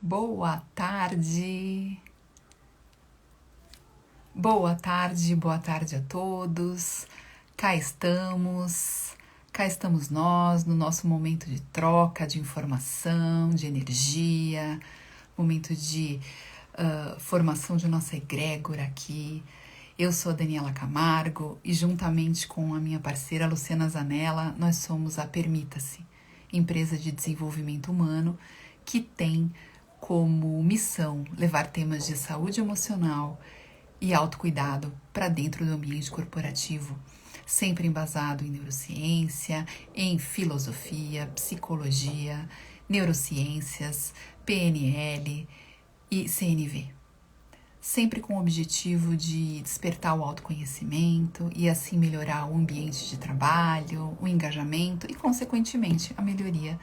Boa tarde, boa tarde a todos. Cá estamos nós no nosso momento de troca de informação, de energia, momento de formação de nossa egrégora aqui. Eu sou a Daniela Camargo e juntamente com a minha parceira Luciana Zanella, nós somos a Permita-se, empresa de desenvolvimento humano que tem como missão levar temas de saúde emocional e autocuidado para dentro do ambiente corporativo, sempre embasado em neurociência, em filosofia, psicologia, neurociências, PNL e CNV. Sempre com o objetivo de despertar o autoconhecimento e assim melhorar o ambiente de trabalho, o engajamento e, consequentemente, a melhoria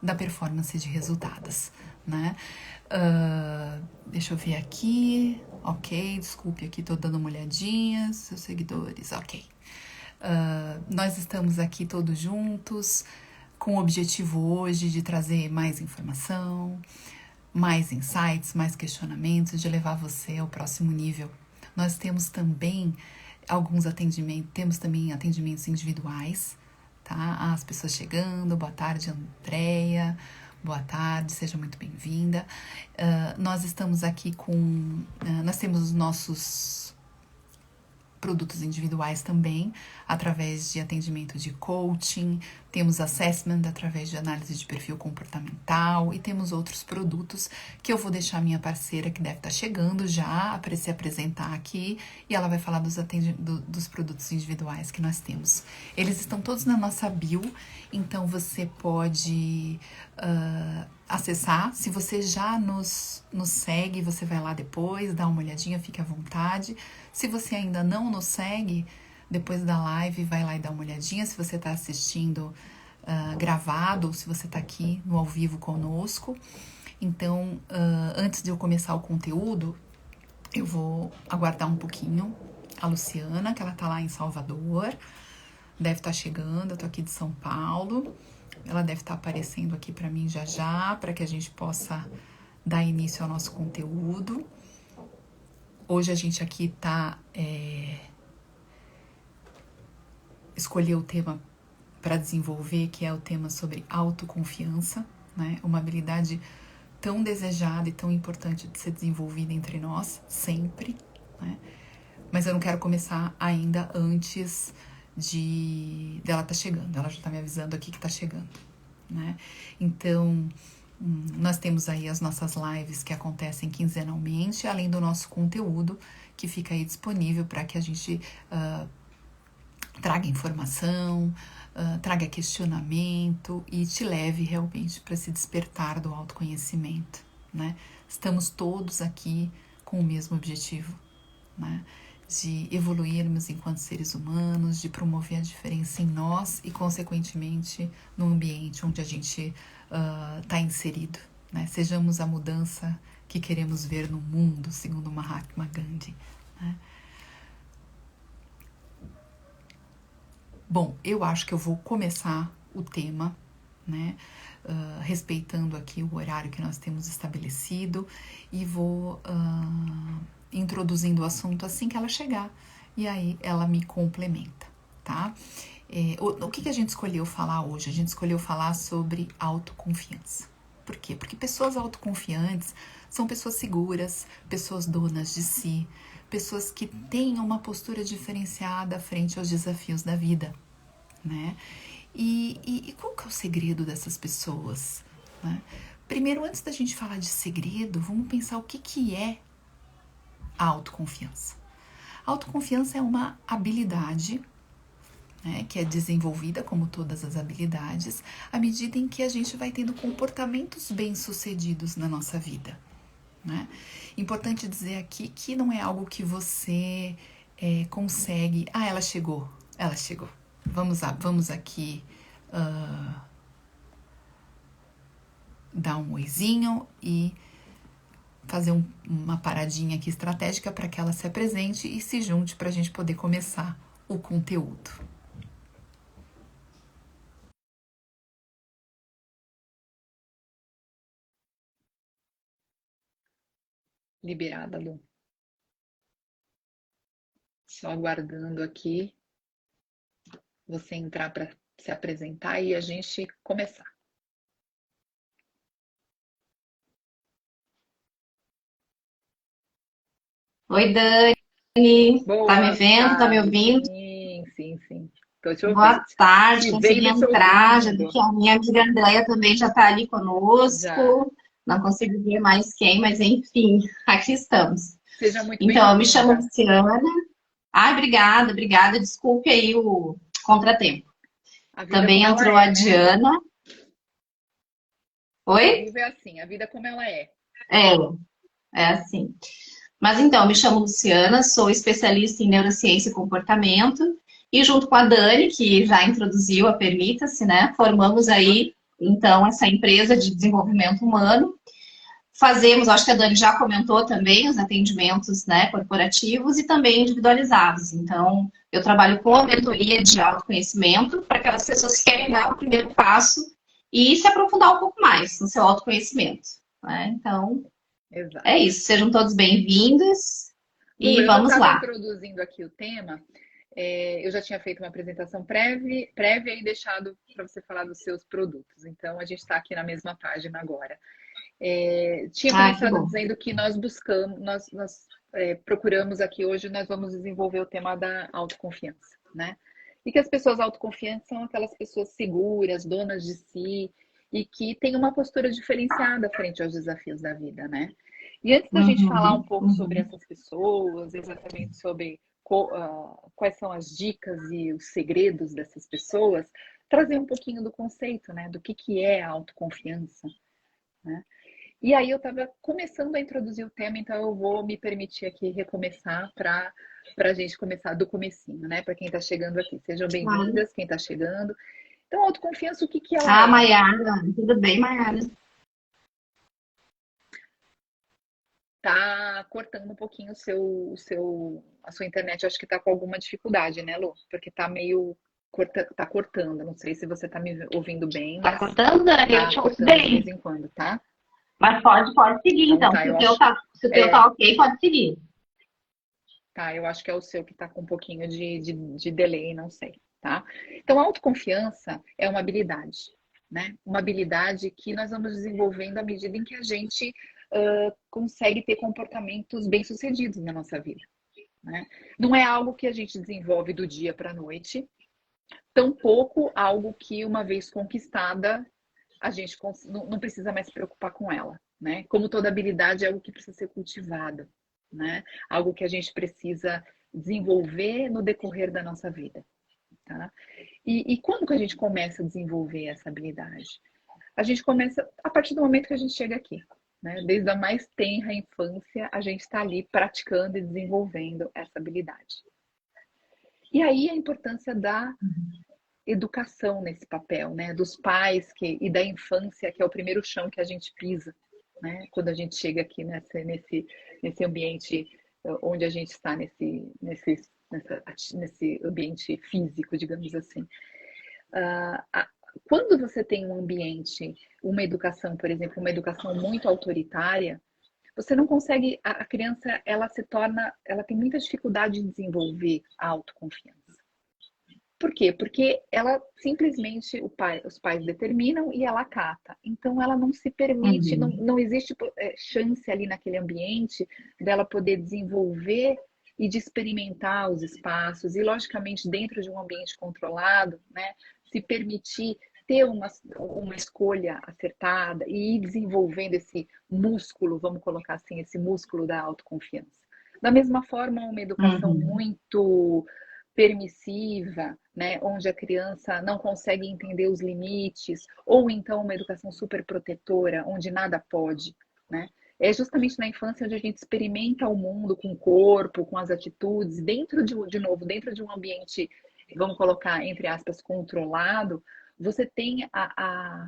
da performance de resultados, né? Deixa eu ver aqui, ok, desculpe aqui, tô dando uma olhadinha, seus seguidores, ok. Nós estamos aqui todos juntos com o objetivo hoje de trazer mais informação, mais insights, mais questionamentos, de levar você ao próximo nível. Nós temos também atendimentos individuais, tá? As pessoas chegando, boa tarde, Andréia, boa tarde, seja muito bem-vinda. Nós estamos aqui nós temos os nossos produtos individuais também, através de atendimento de coaching, temos assessment através de análise de perfil comportamental e temos outros produtos que eu vou deixar a minha parceira, que deve estar chegando já, para se apresentar aqui, e ela vai falar dos produtos individuais que nós temos. Eles estão todos na nossa bio, então você pode acessar. Se você já nos segue, você vai lá depois, dá uma olhadinha, fique à vontade. Se você ainda não nos segue, depois da live, vai lá e dá uma olhadinha. Se você está assistindo gravado, ou se você está aqui no ao vivo conosco. Então, antes de eu começar o conteúdo, eu vou aguardar um pouquinho a Luciana, que ela está lá em Salvador. Deve estar chegando, eu tô aqui de São Paulo. Ela deve estar aparecendo aqui para mim já, para que a gente possa dar início ao nosso conteúdo. Hoje a gente aqui escolheu o tema para desenvolver, que é o tema sobre autoconfiança, né? Uma habilidade tão desejada e tão importante de ser desenvolvida entre nós, sempre, né? Mas eu não quero começar ainda antes dela tá chegando. Ela já tá me avisando aqui que tá chegando, né? Então, nós temos aí as nossas lives que acontecem quinzenalmente, além do nosso conteúdo que fica aí disponível para que a gente traga informação, traga questionamento e te leve realmente para se despertar do autoconhecimento, né? Estamos todos aqui com o mesmo objetivo, né? De evoluirmos enquanto seres humanos, de promover a diferença em nós e, consequentemente, no ambiente onde a gente está inserido, né? Sejamos a mudança que queremos ver no mundo, segundo Mahatma Gandhi, né? Bom, eu acho que eu vou começar o tema, né? Respeitando aqui o horário que nós temos estabelecido e vou introduzindo o assunto assim que ela chegar, e aí ela me complementa, tá? O que a gente escolheu falar hoje? A gente escolheu falar sobre autoconfiança. Por quê? Porque pessoas autoconfiantes são pessoas seguras, pessoas donas de si, pessoas que têm uma postura diferenciada frente aos desafios da vida, né? E qual que é o segredo dessas pessoas, né? Primeiro, antes da gente falar de segredo, vamos pensar o que é a autoconfiança. A autoconfiança é uma habilidade, né, que é desenvolvida, como todas as habilidades, à medida em que a gente vai tendo comportamentos bem-sucedidos na nossa vida, né? Importante dizer aqui que não é algo que você consegue... ela chegou. Vamos aqui dar um oizinho e fazer uma paradinha aqui estratégica para que ela se apresente e se junte para a gente poder começar o conteúdo. Liberada, Lu. Só aguardando aqui você entrar para se apresentar e a gente começar. Oi, Dani. Tá me Boa vendo? Tá me tarde. ouvindo? Sim, sim, sim. Tô te ouvindo. Boa tarde, Te consegui vendo e te entrar. Já vi ouvindo. que a minha amiga Andréia também já tá ali Já. conosco. Não consegui ver mais quem, mas enfim, aqui estamos. Seja muito Então, eu me chamo bem-vinda. Luciana. Ai, obrigada, obrigada. Desculpe aí o contratempo. A vida Também como ela entrou a é, né? Diana. Oi? Ao vivo é assim, a vida como ela é. É, é assim. Mas então, me chamo Luciana, sou especialista em neurociência e comportamento, e junto com a Dani, que já introduziu a Permita-se, né, formamos aí, então, essa empresa de desenvolvimento humano. Fazemos, acho que a Dani já comentou também, os atendimentos, né, corporativos e também individualizados. Então, eu trabalho com a mentoria de autoconhecimento para aquelas pessoas que querem dar o primeiro passo e se aprofundar um pouco mais no seu autoconhecimento, né? Então, é Exato. isso. Sejam todos bem-vindos. Lu, E eu já vamos estava lá. introduzindo aqui o tema. Eu já tinha feito uma apresentação prévia e deixado para você falar dos seus produtos. Então, a gente está aqui na mesma página agora. Tinha Ah, que começado bom. dizendo que nós buscamos, procuramos aqui hoje, nós vamos desenvolver o tema da autoconfiança, né? E que as pessoas autoconfiantes são aquelas pessoas seguras, donas de si e que têm uma postura diferenciada frente aos desafios da vida, né? E antes da gente falar um Uhum, pouco sobre uhum. essas pessoas, exatamente sobre quais são as dicas e os segredos dessas pessoas, trazer um pouquinho do conceito, né? Do que é a autoconfiança, né? E aí eu estava começando a introduzir o tema, então eu vou me permitir aqui recomeçar para a gente começar do comecinho, né? Para quem está chegando aqui. Sejam Claro. bem-vindas, quem está chegando. Então, autoconfiança, o que ela Ah, é? Maiara, tudo bem, Maiara? Tá cortando um pouquinho a sua internet. Eu acho que tá com alguma dificuldade, né, Lu? Porque tá meio tá cortando. Não sei se você tá me ouvindo bem, Tá mas cortando, Dani? Eu tá te ouço cortando de vez bem. em quando, tá? Mas pode seguir, Então então. tá, eu acho. Se o teu tá ok, pode seguir. Tá, eu acho que é o seu que está com um pouquinho de delay, não sei, tá? Então, a autoconfiança é uma habilidade, né? Uma habilidade que nós vamos desenvolvendo à medida em que a gente consegue ter comportamentos bem-sucedidos na nossa vida, né? Não é algo que a gente desenvolve do dia para a noite, tampouco algo que, uma vez conquistada, a gente não precisa mais se preocupar com ela, né? Como toda habilidade é algo que precisa ser cultivado, né? Algo que a gente precisa desenvolver no decorrer da nossa vida, tá? E quando que a gente começa a desenvolver essa habilidade? A gente começa a partir do momento que a gente chega aqui, né? Desde a mais tenra infância, a gente está ali praticando e desenvolvendo essa habilidade. E aí a importância da educação nesse papel, né? Dos pais e da infância, que é o primeiro chão que a gente pisa, né? Quando a gente chega aqui nesse ambiente onde a gente está, nesse ambiente físico, digamos assim. Quando você tem um ambiente, uma educação, por exemplo, uma educação muito autoritária, você não consegue, a criança, ela tem muita dificuldade em desenvolver a autoconfiança. Por quê? Porque ela simplesmente, os pais determinam e ela acata. Então ela não se permite, Uhum. não existe chance ali naquele ambiente dela poder desenvolver e de experimentar os espaços, e logicamente dentro de um ambiente controlado, né, se permitir ter uma escolha acertada e ir desenvolvendo esse músculo, vamos colocar assim, esse músculo da autoconfiança. Da mesma forma, uma educação Uhum. muito permissiva, né, onde a criança não consegue entender os limites, ou então uma educação super protetora, onde nada pode, né? É justamente na infância onde a gente experimenta o mundo com o corpo, com as atitudes, de novo, dentro de um ambiente, vamos colocar, entre aspas, controlado, você tem a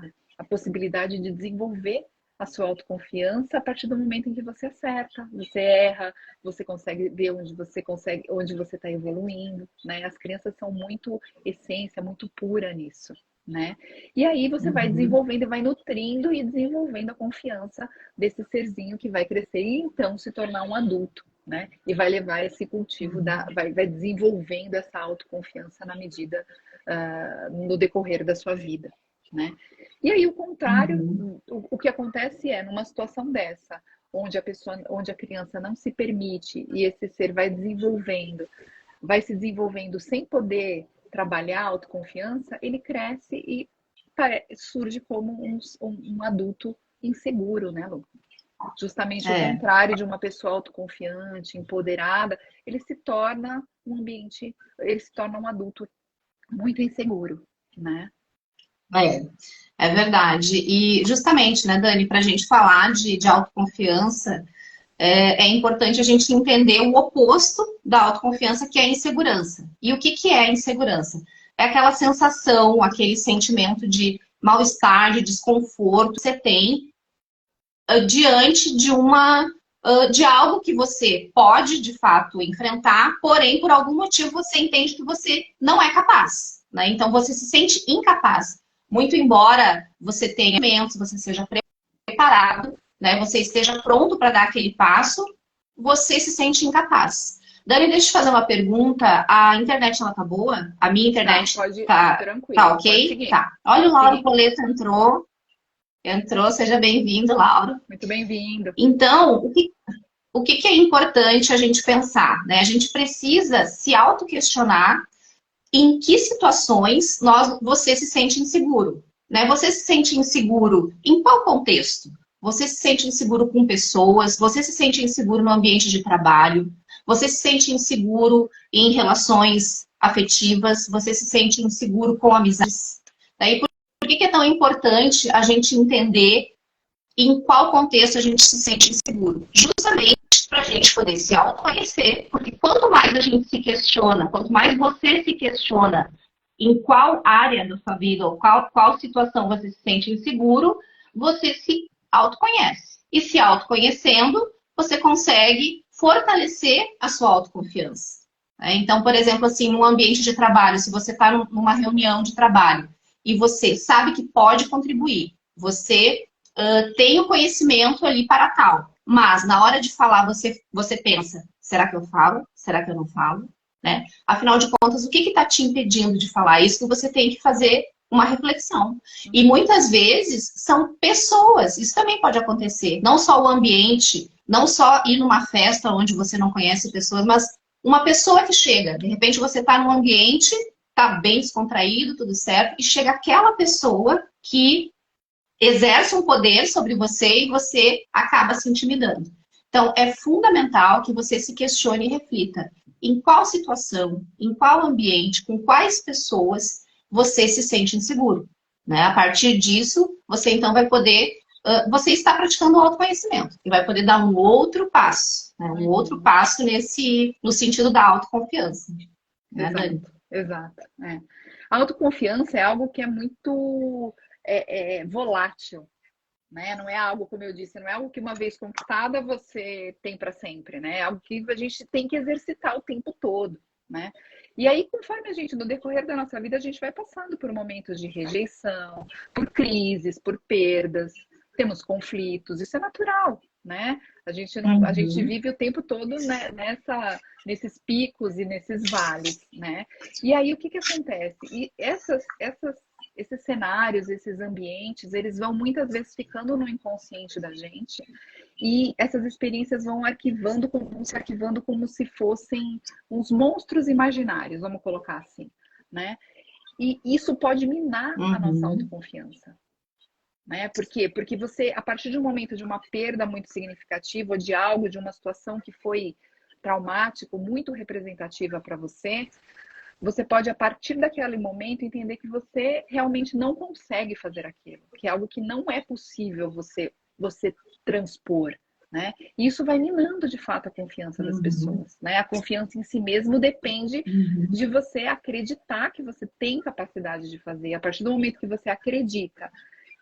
possibilidade de desenvolver a sua autoconfiança a partir do momento em que você acerta, você erra, você consegue ver onde você está evoluindo, né? As crianças são muito essência, muito pura nisso, né? E aí você vai Uhum. desenvolvendo, vai nutrindo e desenvolvendo a confiança desse serzinho que vai crescer e então se tornar um adulto, né? E vai levar esse cultivo vai desenvolvendo essa autoconfiança na medida no decorrer da sua vida, né? E aí o contrário, Uhum. o que acontece é numa situação dessa, onde a criança não se permite e esse ser vai se desenvolvendo sem poder trabalhar a autoconfiança, ele cresce e surge como um adulto inseguro, né, Lu? Justamente o É, contrário de uma pessoa autoconfiante, empoderada, ele se torna ele se torna um adulto muito inseguro, né? é, é verdade. E justamente, né, Dani, para a gente falar de autoconfiança, é importante a gente entender o oposto da autoconfiança, que é a insegurança. E o que é a insegurança? É aquela sensação, aquele sentimento de mal-estar, de desconforto que você tem diante de algo que você pode de fato enfrentar, porém por algum motivo você entende que você não é capaz, né? Então você se sente incapaz, muito embora você tenha elementos, você seja preparado, né? Você esteja pronto para dar aquele passo, você se sente incapaz. Dani, deixa eu te fazer uma pergunta. A internet ela tá boa? A minha Tá, internet pode, tá tranquilo, pode ok? seguir, Tá. Olha o pode Lauro seguir. Poleto entrou, seja bem-vindo, Lauro. Muito bem-vindo. Então, o que é importante a gente pensar, né? A gente precisa se autoquestionar em que situações você se sente inseguro, né? Você se sente inseguro em qual contexto? Você se sente inseguro com pessoas? Você se sente inseguro no ambiente de trabalho? Você se sente inseguro em relações afetivas? Você se sente inseguro com amizades? Daí, por que é tão importante a gente entender em qual contexto a gente se sente inseguro? Justamente para a gente poder se autoconhecer, porque quanto mais a gente se questiona, quanto mais você se questiona em qual área da sua vida ou qual situação você se sente inseguro, você se autoconhece. E se autoconhecendo, você consegue fortalecer a sua autoconfiança. Então, por exemplo, assim, no ambiente de trabalho, se você está numa reunião de trabalho e você sabe que pode contribuir, você tem o conhecimento ali para tal. Mas na hora de falar, você pensa, será que eu falo? Será que eu não falo? Né? Afinal de contas, o que está te impedindo de falar? Isso que você tem que fazer uma reflexão. E muitas vezes são pessoas, isso também pode acontecer. Não só o ambiente, não só ir numa festa onde você não conhece pessoas, mas uma pessoa que chega. De repente você está num ambiente, está bem descontraído, tudo certo, e chega aquela pessoa que exerce um poder sobre você e você acaba se intimidando. Então, é fundamental que você se questione e reflita em qual situação, em qual ambiente, com quais pessoas você se sente inseguro. Né? A partir disso, você então vai poder, você está praticando o autoconhecimento e vai poder dar um outro passo, né? Um outro passo no sentido da autoconfiança. Né, Exato, Dani? exato. É. A autoconfiança é algo que é muito volátil, né? Não é algo, como eu disse, não é algo que uma vez conquistada você tem para sempre, né? É algo que a gente tem que exercitar o tempo todo, né? E aí, conforme a gente, no decorrer da nossa vida, a gente vai passando por momentos de rejeição, por crises, por perdas, temos conflitos, isso é natural, né? A gente não, a gente Uhum. vive o tempo todo, né, nesses picos e nesses vales, né? E aí o que que acontece? E esses cenários, esses ambientes, eles vão muitas vezes ficando no inconsciente da gente e essas experiências vão se arquivando como se fossem uns monstros imaginários, vamos colocar assim, né? E isso pode minar a nossa Uhum. autoconfiança. Né? Por quê? Porque você, a partir de um momento de uma perda muito significativa, ou de algo, de uma situação que foi traumático, muito representativa para você, você pode, a partir daquele momento, entender que você realmente não consegue fazer aquilo, que é algo que não é possível você transpor. Né? E isso vai minando de fato a confiança das Uhum. pessoas. Né? A confiança em si mesmo depende Uhum. de você acreditar que você tem capacidade de fazer. A partir do momento que você acredita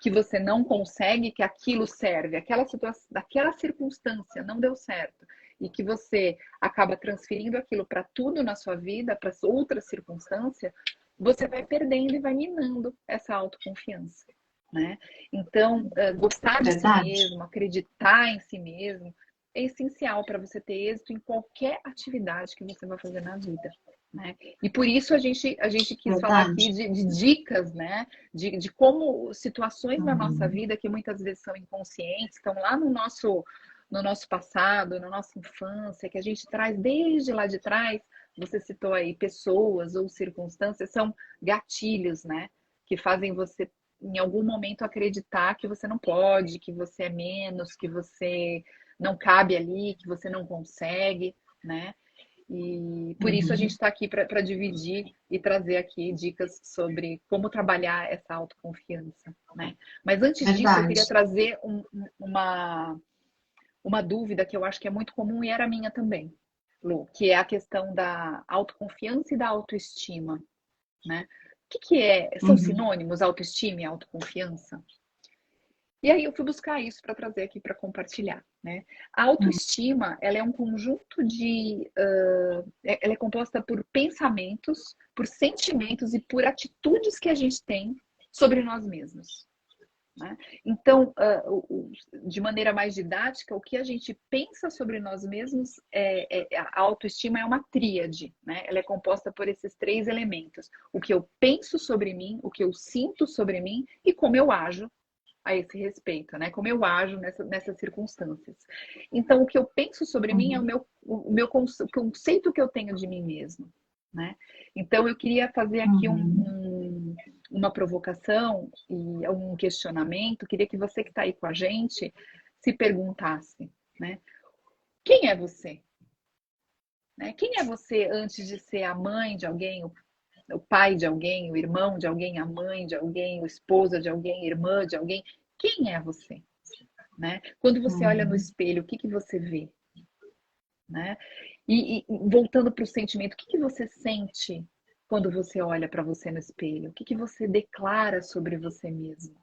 que você não consegue, que aquilo serve, aquela situação, daquela circunstância não deu certo e que você acaba transferindo aquilo para tudo na sua vida, para outra circunstância, você vai perdendo e vai minando essa autoconfiança, né? Então, gostar de si Verdade. mesmo, acreditar em si mesmo, é essencial para você ter êxito em qualquer atividade que você vai fazer na vida, né? E por isso a gente quis falar aqui de dicas, né? De como situações na nossa vida que muitas vezes são inconscientes, estão lá no nosso passado, na nossa infância, que a gente traz desde lá de trás. Você citou aí pessoas ou circunstâncias, são gatilhos, né? Que fazem você, em algum momento, acreditar que você não pode, que você é menos, que você não cabe ali, que você não consegue, né? E por isso a gente está aqui para dividir e trazer aqui dicas sobre como trabalhar essa autoconfiança, né? Mas antes disso, eu queria trazer uma dúvida que eu acho que é muito comum e era minha também, Lu, que é a questão da autoconfiança e da autoestima, né? O que é? São sinônimos autoestima e autoconfiança? E aí eu fui buscar isso para trazer aqui para compartilhar, né? A autoestima, ela é um conjunto de... ela é composta por pensamentos, por sentimentos e por atitudes que a gente tem sobre nós mesmos, né? Então, de maneira mais didática, o que a gente pensa sobre nós mesmos, a autoestima é uma tríade, né? Ela é composta por esses 3 elementos. O que eu penso sobre mim, o que eu sinto sobre mim e como eu ajo a esse respeito, né? Como eu ajo nessas circunstâncias. Então, o que eu penso sobre mim é o conceito que eu tenho de mim mesmo, né? Então, eu queria fazer aqui uma provocação e um questionamento. Queria que você que está aí com a gente se perguntasse, né? Quem é você? Né? Quem é você antes de ser a mãe de alguém, o pai de alguém, o irmão de alguém, a mãe de alguém, a esposa de alguém, a irmã de alguém? Quem é você? Né? Quando você olha no espelho, o que você vê? Né? E voltando para o sentimento, o que você sente quando você olha para você no espelho? O que você declara sobre você mesmo?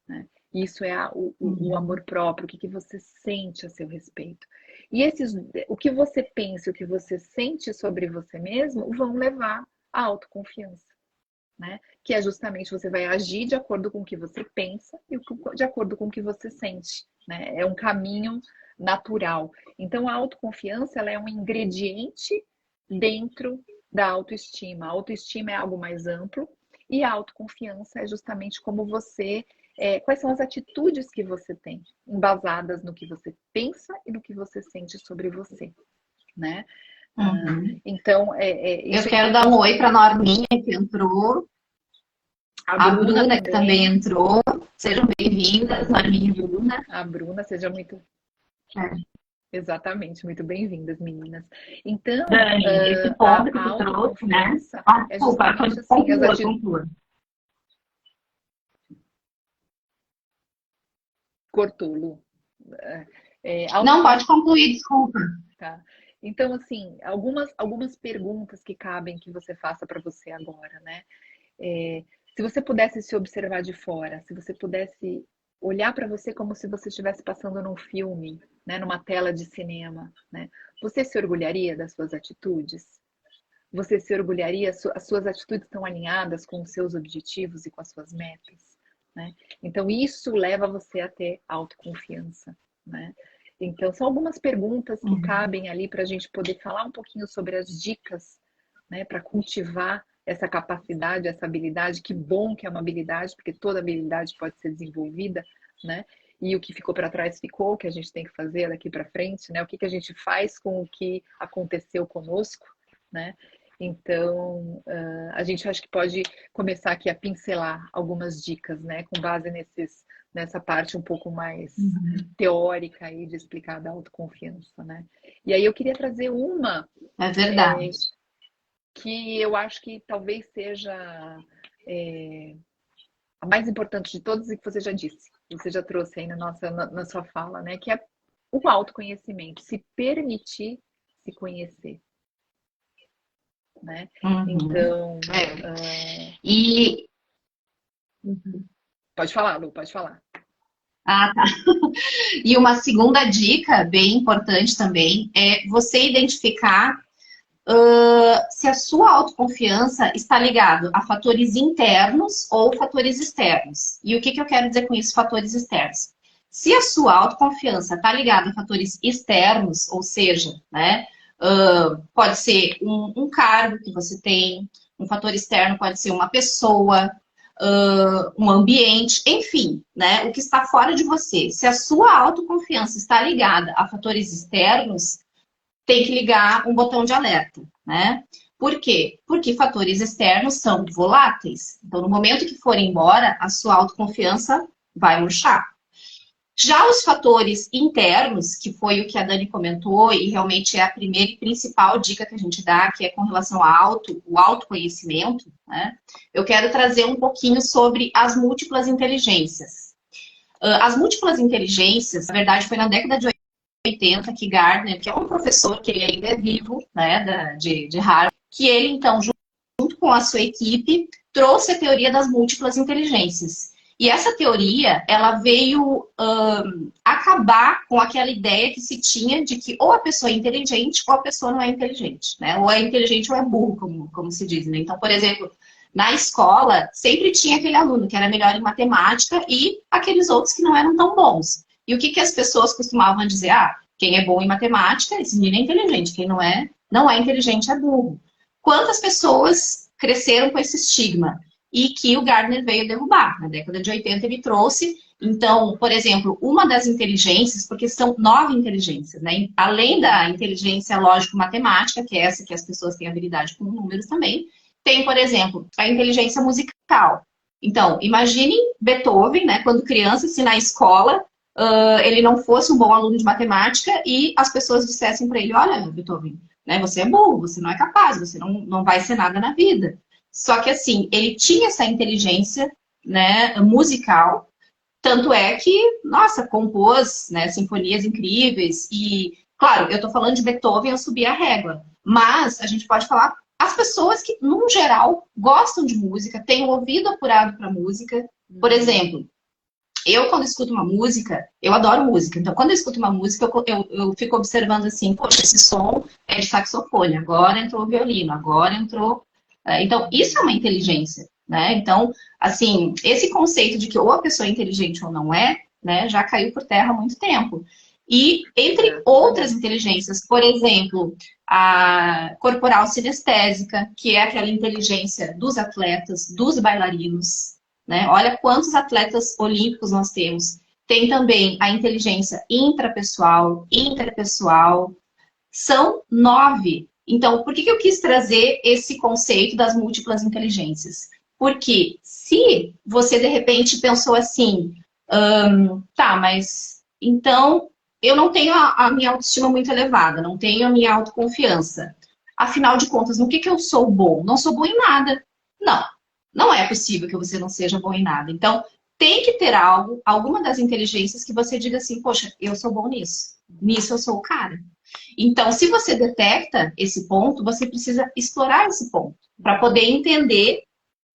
Né? Isso é o amor próprio, o que você sente a seu respeito. E o que você pensa, o que você sente sobre você mesmo, vão levar à autoconfiança. Né? Que é justamente você vai agir de acordo com o que você pensa e de acordo com o que você sente. Né? É um caminho natural. Então, a autoconfiança ela é um ingrediente dentro da autoestima. A autoestima é algo mais amplo e a autoconfiança é justamente como você... quais são as atitudes que você tem, embasadas no que você pensa e no que você sente sobre você. Né? Então, eu quero dar um oi para a Norminha que entrou. A Bruna que também entrou. Sejam bem-vindas, Norminha e Bruna. A Bruna, seja muito... Exatamente, muito bem-vindas, meninas. Então, Dani, esse ponto que tu trouxe, né? Desculpa, conclua. Cortou, Lu. Não, pode concluir, desculpa. Tá. Então, assim, algumas perguntas que cabem que você faça para você agora, né? Se você pudesse se observar de fora, se você pudesse olhar para você como se você estivesse passando num filme, né, numa tela de cinema, né? Você se orgulharia das suas atitudes? Você se orgulharia? As suas atitudes estão alinhadas com os seus objetivos e com as suas metas, né? Então, isso leva você a ter autoconfiança, né? Então, são algumas perguntas que cabem ali para a gente poder falar um pouquinho sobre as dicas, né, para cultivar essa capacidade, essa habilidade. Que bom que é uma habilidade, porque toda habilidade pode ser desenvolvida, né? E o que ficou para trás ficou, o que a gente tem que fazer daqui para frente, né? O que a gente faz com o que aconteceu conosco, né? Então, a gente acho que pode começar aqui a pincelar algumas dicas, né? Com base nessa parte um pouco mais teórica aí de explicar da autoconfiança, né? E aí eu queria trazer uma... É verdade. Que eu acho que talvez seja a mais importante de todas e que você já disse. Você já trouxe aí na sua fala, né? Que é o autoconhecimento. Se permitir se conhecer. Né? Então... Pode falar, Lu, pode falar. Ah, tá. E uma segunda dica bem importante também é você identificar se a sua autoconfiança está ligado a fatores internos ou fatores externos. E o que eu quero dizer com isso, fatores externos? Se a sua autoconfiança está ligada a fatores externos, ou seja, né, pode ser um cargo que você tem, um fator externo pode ser uma pessoa, um ambiente, enfim, né, o que está fora de você. Se a sua autoconfiança está ligada a fatores externos, tem que ligar um botão de alerta, né? Por quê? Porque fatores externos são voláteis. Então, no momento que for embora, a sua autoconfiança vai murchar. Já os fatores internos, que foi o que a Dani comentou, e realmente é a primeira e principal dica que a gente dá, que é com relação ao o autoconhecimento, né? Eu quero trazer um pouquinho sobre as múltiplas inteligências. As múltiplas inteligências, na verdade, foi na década de 80 que Gardner, que é um professor que ele ainda é vivo, né, de Harvard, que ele, então, junto com a sua equipe, trouxe a teoria das múltiplas inteligências. E essa teoria, ela veio acabar com aquela ideia que se tinha de que ou a pessoa é inteligente ou a pessoa não é inteligente, né? Ou é inteligente ou é burro, como se diz, né? Então, por exemplo, na escola, sempre tinha aquele aluno que era melhor em matemática e aqueles outros que não eram tão bons. E o que as pessoas costumavam dizer? Ah, quem é bom em matemática, esse menino é inteligente. Quem não é inteligente, é burro. Quantas pessoas cresceram com esse estigma? E que o Gardner veio derrubar. Na década de 80 ele trouxe, então, por exemplo, uma das inteligências, porque são 9 inteligências, né? Além da inteligência lógico-matemática, que é essa que as pessoas têm habilidade com números também, tem, por exemplo, a inteligência musical. Então, imagine Beethoven, né? Quando criança, se na escola ele não fosse um bom aluno de matemática e as pessoas dissessem para ele, olha, Beethoven, né? Você é burro, você não é capaz, você não vai ser nada na vida. Só que, assim, ele tinha essa inteligência, né, musical, tanto é que, nossa, compôs, né, sinfonias incríveis. E, claro, eu estou falando de Beethoven, eu subi a régua. Mas a gente pode falar as pessoas que, num geral, gostam de música, têm o ouvido apurado para música. Por exemplo, eu, quando escuto uma música, eu adoro música. Então, quando eu escuto uma música, eu fico observando assim, poxa, esse som é de saxofone, agora entrou o violino, agora entrou então, isso é uma inteligência, né? Então, assim, esse conceito de que ou a pessoa é inteligente ou não é, né, já caiu por terra há muito tempo. E entre outras inteligências, por exemplo, a corporal sinestésica, que é aquela inteligência dos atletas, dos bailarinos, né? Olha quantos atletas olímpicos nós temos. Tem também a inteligência intrapessoal, interpessoal. São 9. Então, por que eu quis trazer esse conceito das múltiplas inteligências? Porque se você, de repente, pensou assim, tá, mas então eu não tenho a minha autoestima muito elevada, não tenho a minha autoconfiança. Afinal de contas, no que eu sou bom? Não sou bom em nada. Não, não é possível que você não seja bom em nada. Então, tem que ter algo, alguma das inteligências que você diga assim, poxa, eu sou bom nisso. Nisso eu sou o cara. Então, se você detecta esse ponto, você precisa explorar esse ponto para poder entender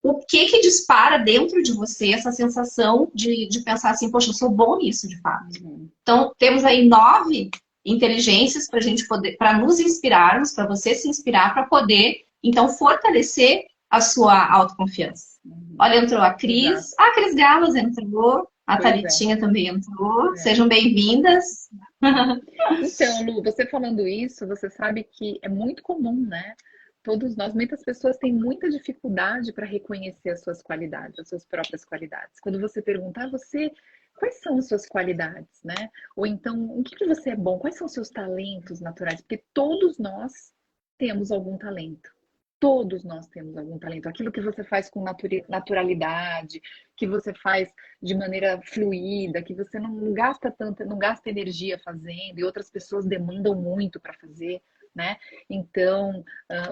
o que dispara dentro de você essa sensação de pensar assim, poxa, eu sou bom nisso, de fato. Então, temos aí 9 inteligências para a gente poder, para nos inspirarmos, para você se inspirar, para poder, então, fortalecer a sua autoconfiança. Olha, entrou a Cris. A Cris Galas entrou. A Thalitinha também entrou. Sejam bem-vindas. Então, Lu, você falando isso, você sabe que é muito comum, né? Todos nós, muitas pessoas têm muita dificuldade para reconhecer as suas qualidades, as suas próprias qualidades. Quando você perguntar a você, quais são as suas qualidades, né? Ou então, o que você é bom? Quais são os seus talentos naturais? Porque todos nós temos algum talento. Todos nós temos algum talento. Aquilo que você faz com naturalidade, que você faz de maneira fluida, que você não gasta tanta, não gasta energia fazendo, e outras pessoas demandam muito para fazer, né? Então,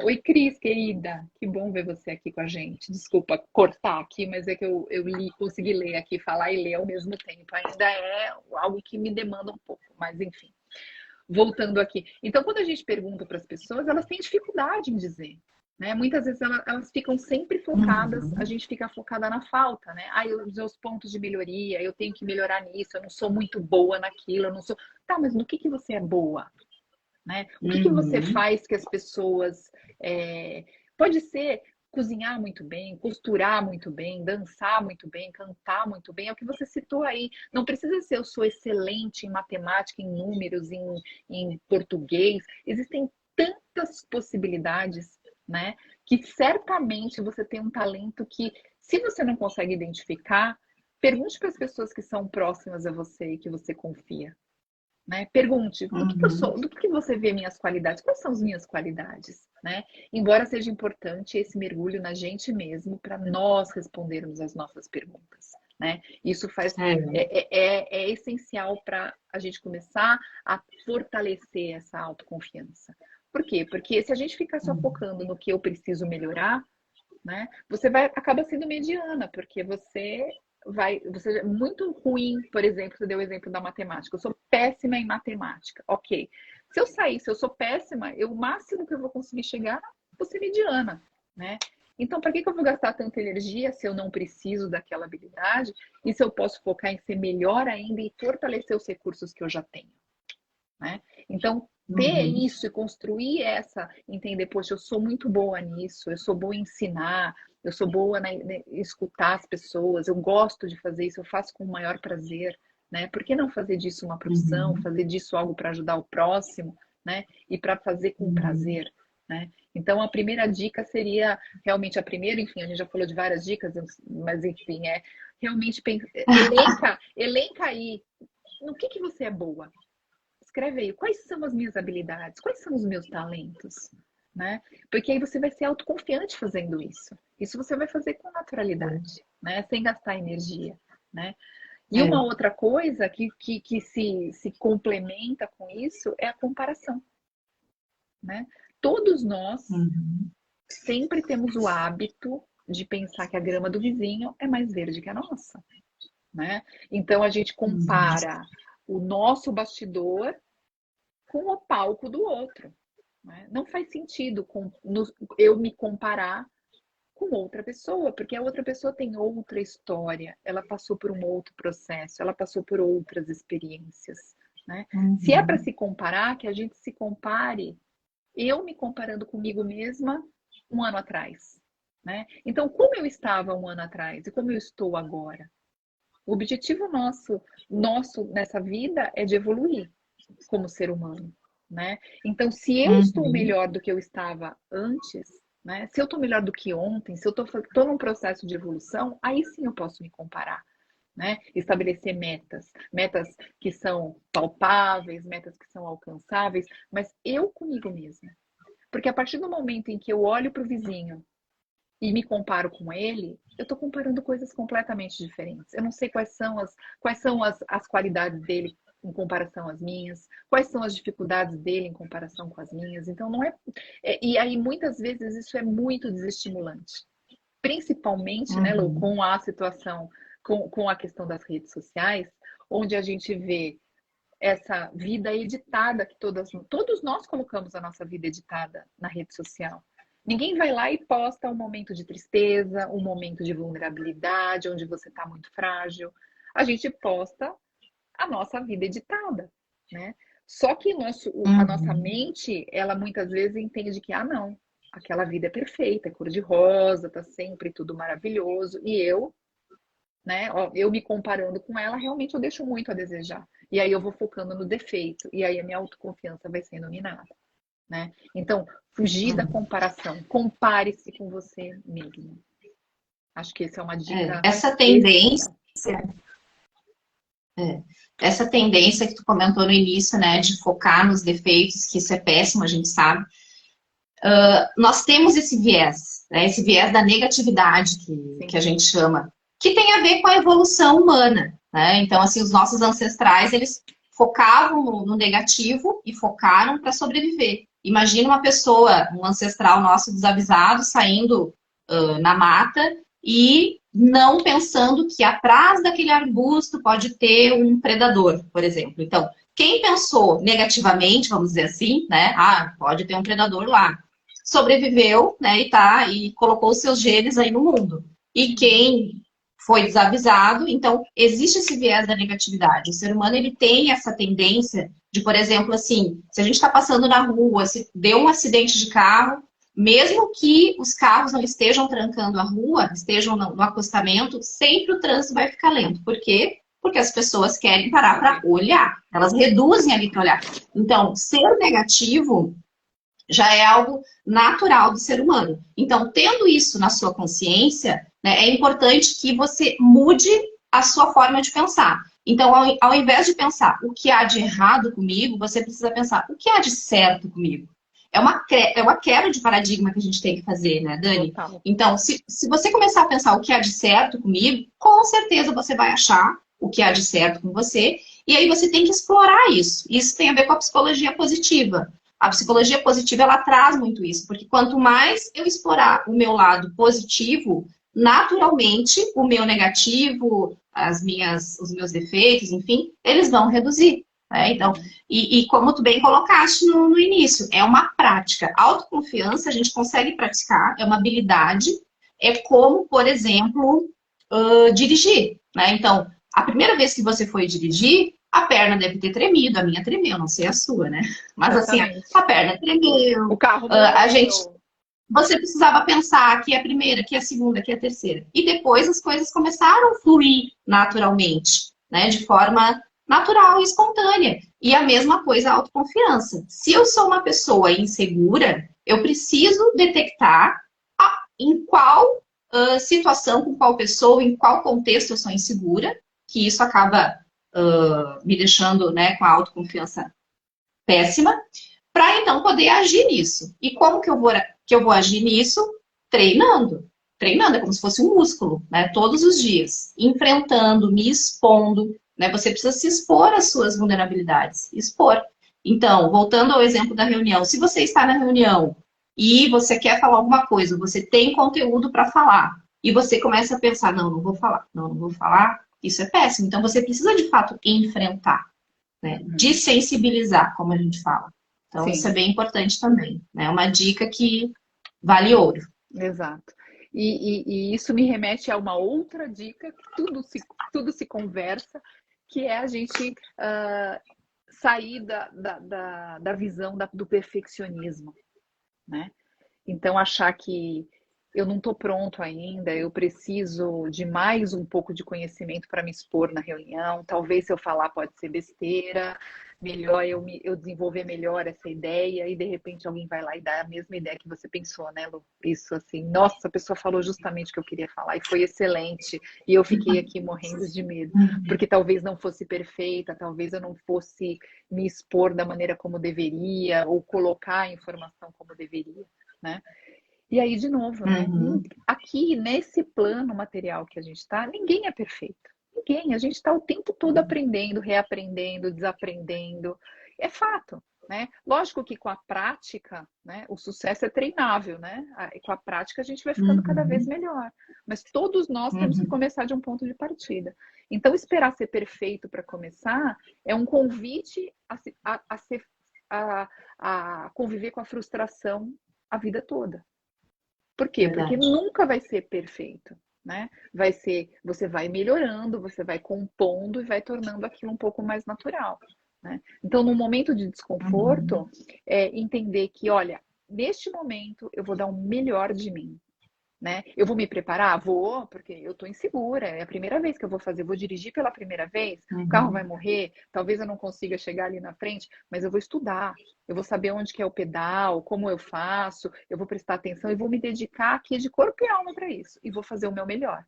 oi Cris, querida, que bom ver você aqui com a gente. Desculpa cortar aqui, mas é que eu consegui ler aqui, falar e ler ao mesmo tempo. Ainda é algo que me demanda um pouco, mas enfim. Voltando aqui. Então, quando a gente pergunta para as pessoas, elas têm dificuldade em dizer. Né? Muitas vezes elas ficam sempre focadas, a gente fica focada na falta, né? Os meus pontos de melhoria, eu tenho que melhorar nisso, eu não sou muito boa naquilo, eu não sou. Tá, mas no que você é boa? né? O que você faz que as pessoas... pode ser cozinhar muito bem, costurar muito bem, dançar muito bem, cantar muito bem, é o que você citou aí. Não precisa ser eu sou excelente em matemática, em números, em português. Existem tantas possibilidades, né? Que certamente você tem um talento que, se você não consegue identificar, pergunte para as pessoas que são próximas a você e que você confia. Né? Pergunte, do que eu sou, do que você vê minhas qualidades, quais são as minhas qualidades, né? Embora seja importante esse mergulho na gente mesmo para nós respondermos as nossas perguntas, né? Isso é essencial para a gente começar a fortalecer essa autoconfiança. Por quê? Porque se a gente ficar só focando no que eu preciso melhorar, né? Você acaba sendo mediana, porque você é muito ruim, por exemplo, você deu o exemplo da matemática. Eu sou péssima em matemática. Ok. Se eu sou péssima, o máximo que eu vou conseguir chegar é ser mediana, né? Então, para que eu vou gastar tanta energia se eu não preciso daquela habilidade e se eu posso focar em ser melhor ainda e fortalecer os recursos que eu já tenho, né? Então, ter isso e construir entender, poxa, eu sou muito boa nisso, eu sou boa em ensinar, eu sou boa em escutar as pessoas, eu gosto de fazer isso, eu faço com o maior prazer, né? Por que não fazer disso uma profissão, fazer disso algo para ajudar o próximo, né? E para fazer com prazer, né? Então, a primeira dica seria, realmente a primeira, enfim, a gente já falou de várias dicas, mas enfim, realmente elenca aí no que você é boa. Escreve aí, quais são as minhas habilidades, quais são os meus talentos, né? Porque aí você vai ser autoconfiante fazendo isso. Isso você vai fazer com naturalidade, né? Sem gastar energia, né? E uma outra coisa que se complementa com isso é a comparação, né? Todos nós sempre temos o hábito de pensar que a grama do vizinho é mais verde que a nossa, né? Então a gente compara o nosso bastidor com o palco do outro, né? Não faz sentido eu me comparar com outra pessoa, porque a outra pessoa tem outra história, ela passou por um outro processo, ela passou por outras experiências, né? Se é para se comparar, que a gente se compare, eu me comparando comigo mesma um ano atrás, né? Então, como eu estava um ano atrás e como eu estou agora? O objetivo nosso nessa vida é de evoluir como ser humano, né? Então, se eu estou melhor do que eu estava antes, né? Se eu estou melhor do que ontem, se eu estou num processo de evolução, aí sim eu posso me comparar, né? Estabelecer metas que são palpáveis, metas que são alcançáveis, mas eu comigo mesma. Porque a partir do momento em que eu olho para o vizinho e me comparo com ele, eu estou comparando coisas completamente diferentes. Eu não sei quais são as qualidades dele em comparação às minhas, quais são as dificuldades dele em comparação com as minhas. Então, não é... E aí, muitas vezes, isso é muito desestimulante. Principalmente, né, Lu, com a situação, com a questão das redes sociais, onde a gente vê essa vida editada, que todos nós colocamos a nossa vida editada na rede social. Ninguém vai lá e posta um momento de tristeza, um momento de vulnerabilidade, onde você está muito frágil. A gente posta a nossa vida editada, né? Só que a nossa mente, ela muitas vezes entende que, não, aquela vida é perfeita, é cor-de-rosa, tá sempre tudo maravilhoso. E eu, né, eu me comparando com ela, realmente eu deixo muito a desejar. E aí eu vou focando no defeito, e aí a minha autoconfiança vai sendo minada, né? Então, fugir da comparação. Compare-se com você mesmo. Acho que essa é uma dica. Essa tendência que tu comentou no início, né, de focar nos defeitos, que isso é péssimo, a gente sabe. Nós temos esse viés, né, esse viés da negatividade, que a gente chama, que tem a ver com a evolução humana, né? Então, assim, os nossos ancestrais, eles focavam no negativo e focaram para sobreviver. Imagina uma pessoa, um ancestral nosso desavisado, saindo na mata e não pensando que atrás daquele arbusto pode ter um predador, por exemplo. Então, quem pensou negativamente, vamos dizer assim, né? Pode ter um predador lá. Sobreviveu, né? E colocou os seus genes aí no mundo. E quem foi desavisado, então existe esse viés da negatividade. O ser humano, ele tem essa tendência De, por exemplo, assim, se a gente está passando na rua, se deu um acidente de carro, mesmo que os carros não estejam trancando a rua, estejam no acostamento, sempre o trânsito vai ficar lento. Por quê? Porque as pessoas querem parar para olhar. Elas reduzem ali para olhar. Então, ser negativo já é algo natural do ser humano. Então, tendo isso na sua consciência, né, é importante que você mude a sua forma de pensar. Então, ao invés de pensar o que há de errado comigo, você precisa pensar o que há de certo comigo. É uma quebra de paradigma que a gente tem que fazer, né, Dani? Total. Então, se você começar a pensar o que há de certo comigo, com certeza você vai achar o que há de certo com você, e aí você tem que explorar isso. Isso tem a ver com a psicologia positiva. A psicologia positiva, ela traz muito isso, porque quanto mais eu explorar o meu lado positivo, naturalmente o meu negativo, os meus defeitos, enfim, eles vão reduzir. Né? Então, e como tu bem colocaste no início, é uma prática. Autoconfiança a gente consegue praticar, é uma habilidade, é como, por exemplo, dirigir. Né? Então, a primeira vez que você foi dirigir, a perna deve ter tremido, a minha tremeu, não sei a sua, né? Mas assim, Exatamente. a perna tremeu, O carro a gente, morreu. você precisava pensar que é a primeira, que é a segunda, que é a terceira. E depois as coisas começaram a fluir naturalmente, né? De forma natural e espontânea. E a mesma coisa a autoconfiança. Se eu sou uma pessoa insegura, eu preciso detectar em qual situação, com qual pessoa, em qual contexto eu sou insegura, que isso acaba me deixando, né, com a autoconfiança péssima, para então poder agir nisso. E como que eu vou agir nisso? Treinando. Treinando, é como se fosse um músculo, né? Todos os dias. Enfrentando, me expondo. Né? Você precisa se expor às suas vulnerabilidades. Expor. Então, voltando ao exemplo da reunião. Se você está na reunião e você quer falar alguma coisa, você tem conteúdo para falar, e você começa a pensar, não, não vou falar, não, não vou falar, isso é péssimo. Então, você precisa, de fato, enfrentar, né? Desensibilizar, como a gente fala. Então, isso Sim, é bem importante também, né? Uma dica que vale ouro. exato. E isso me remete a uma outra dica, que tudo se conversa, que é a gente sair da visão do perfeccionismo, né? Então, achar que eu não estou pronto ainda, eu preciso de mais um pouco de conhecimento para me expor na reunião. Talvez se eu falar pode ser besteira, melhor eu desenvolver melhor essa ideia e de repente alguém vai lá e dá a mesma ideia que você pensou, né, Lu? Isso assim, nossa, a pessoa falou justamente o que eu queria falar e foi excelente. E eu fiquei aqui morrendo de medo, porque talvez não fosse perfeita, talvez eu não fosse me expor da maneira como deveria ou colocar a informação como deveria, né? E aí, de novo, né? Uhum. Aqui, nesse plano material que a gente está, ninguém é perfeito. Ninguém. A gente está o tempo todo aprendendo, reaprendendo, desaprendendo. É fato, né? Lógico que com a prática, né? O sucesso é treinável, né? E com a prática a gente vai ficando cada vez Uhum. melhor. Mas todos nós temos que Uhum. começar de um ponto de partida. Então, esperar ser perfeito para começar é um convite a conviver com a frustração a vida toda. Por quê? Porque Verdade. nunca vai ser perfeito, né? Vai ser, você vai melhorando, você vai compondo e vai tornando aquilo um pouco mais natural, né? Então, no momento de Uhum. desconforto, entender que, olha, neste momento eu vou dar o melhor de mim, né? Eu vou me preparar? Vou, porque eu estou insegura. É a primeira vez que eu vou fazer, vou dirigir pela primeira vez, o carro vai Uhum. morrer, talvez eu não consiga chegar ali na frente, mas eu vou estudar, eu vou saber onde que é o pedal, como eu faço, eu vou prestar atenção e vou me dedicar aqui de corpo e alma para isso e vou fazer o meu melhor.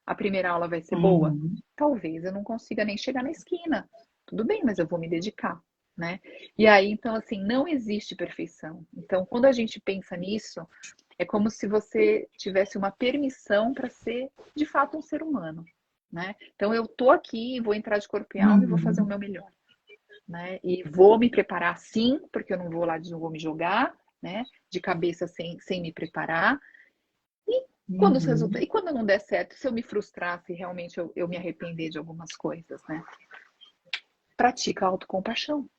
A primeira aula vai ser boa? Uhum. Talvez eu não consiga nem chegar na esquina. Tudo bem, mas eu vou me dedicar, né? E aí, então, assim, não existe perfeição. Então, quando a gente pensa nisso, é como se você tivesse uma permissão para ser, de fato, um ser humano, né? Então, eu tô aqui, vou entrar de corpo e alma e vou fazer o Uhum. meu melhor, né? E vou me preparar sim, porque eu não vou lá, não vou me jogar, né? De cabeça sem me preparar. E Uhum. e quando não der certo, se eu me frustrar, se realmente eu me arrepender de algumas coisas, né? Pratica a autocompaixão,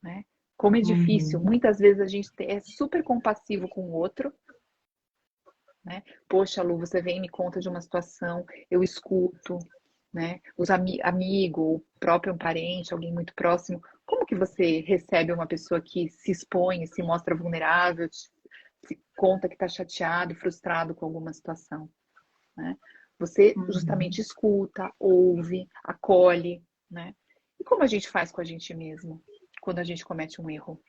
né? Como é difícil, Uhum. muitas vezes a gente é super compassivo com o outro, né? Poxa, Lu, você vem e me conta de uma situação, eu escuto, né? Amigo, o próprio parente, alguém muito próximo, Como que você recebe uma pessoa que se expõe, se mostra vulnerável, se conta que está chateado, frustrado com alguma situação, né? Você justamente escuta, ouve, acolhe, né? E como a gente faz com a gente mesmo quando a gente comete um erro?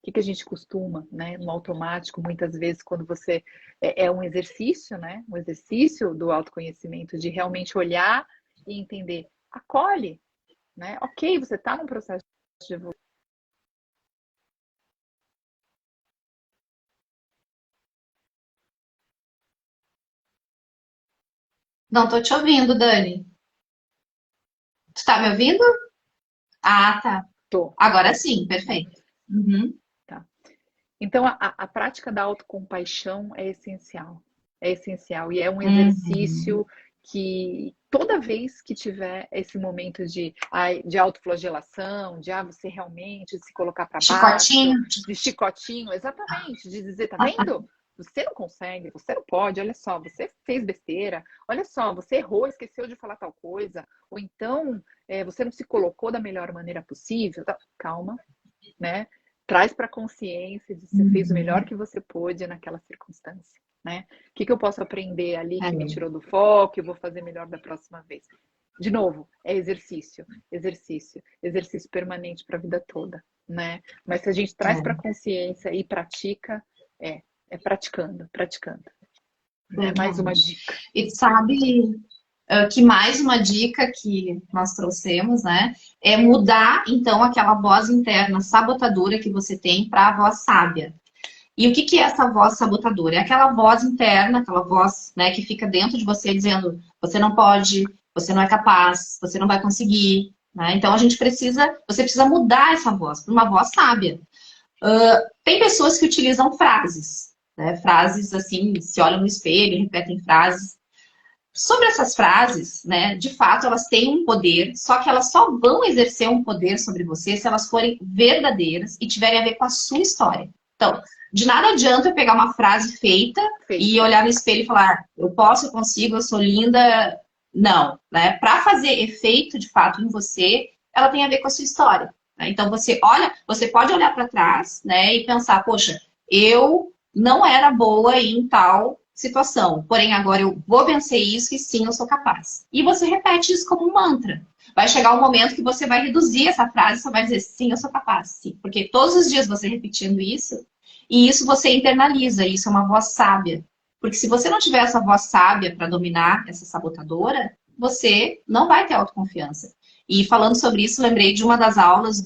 O que a gente costuma, né? No automático, muitas vezes, quando você é um exercício, né? Um exercício do autoconhecimento, de realmente olhar e entender, acolhe, né? Ok, você está num processo de evolução. Não tô te ouvindo, Dani. Tu tá me ouvindo? Ah, tá. Tô. Agora sim, perfeito. Uhum. Tá. Então, a prática da autocompaixão é essencial. É essencial. E é um Uhum. exercício que toda vez que tiver esse momento de autoflagelação, de você realmente se colocar para baixo, Chicotinho. de chicotinho, exatamente, de dizer, tá vendo? Você não consegue, você não pode, olha só, você fez besteira, olha só, você errou, esqueceu de falar tal coisa, ou então você não se colocou da melhor maneira possível. Tá? Calma, né? Traz para a consciência de que você fez o melhor Uhum. que você pôde naquela circunstância, né? O que eu posso aprender ali É. que me tirou do foco, eu vou fazer melhor da próxima vez. De novo, é exercício, exercício, exercício permanente para a vida toda, né? Mas se a gente traz para a É. consciência e pratica, é praticando, praticando, né? Mais uma Verdade. dica. E sabe que mais uma dica que nós trouxemos, né, é mudar então aquela voz interna sabotadora que você tem para a voz sábia. E o que que é essa voz sabotadora? É aquela voz interna, aquela voz, né, que fica dentro de você dizendo: você não pode, você não é capaz, você não vai conseguir, né? Então você precisa mudar essa voz para uma voz sábia. Tem pessoas que utilizam frases, né? Frases assim, se olham no espelho, repetem frases. Sobre essas frases, né, de fato, elas têm um poder, só que elas só vão exercer um poder sobre você se elas forem verdadeiras e tiverem a ver com a sua história. Então, de nada adianta eu pegar uma frase feita e Feita. olhar no espelho e falar: eu posso, eu consigo, eu sou linda. Não, né? Para fazer efeito de fato em você, ela tem a ver com a sua história. Né? Então você pode olhar para trás, né, e pensar: poxa, eu não era boa em tal situação, porém agora eu vou vencer isso e sim, eu sou capaz. E você repete isso como um mantra. Vai chegar um momento que você vai reduzir essa frase, você vai dizer: sim, eu sou capaz, sim. Porque todos os dias você repetindo isso, e isso você internaliza, isso é uma voz sábia. Porque se você não tiver essa voz sábia para dominar essa sabotadora, você não vai ter autoconfiança. E falando sobre isso, lembrei de uma das aulas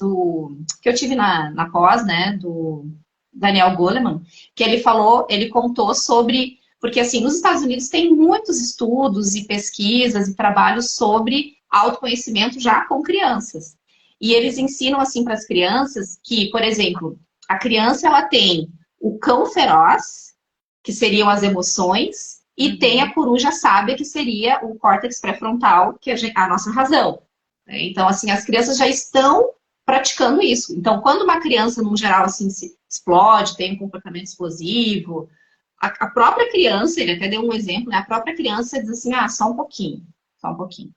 que eu tive na pós, né, do Daniel Goleman, que ele contou sobre, porque assim, nos Estados Unidos tem muitos estudos e pesquisas e trabalhos sobre autoconhecimento já com crianças. E eles ensinam assim para as crianças que, por exemplo, a criança ela tem o cão feroz, que seriam as emoções, e tem a coruja sábia, que seria o córtex pré-frontal, que é a nossa razão. Então, assim, as crianças já estão praticando isso. Então, quando uma criança, num geral, assim, se explode, tem um comportamento explosivo, a própria criança, ele até deu um exemplo, né? A própria criança diz assim: ah, só um pouquinho, só um pouquinho.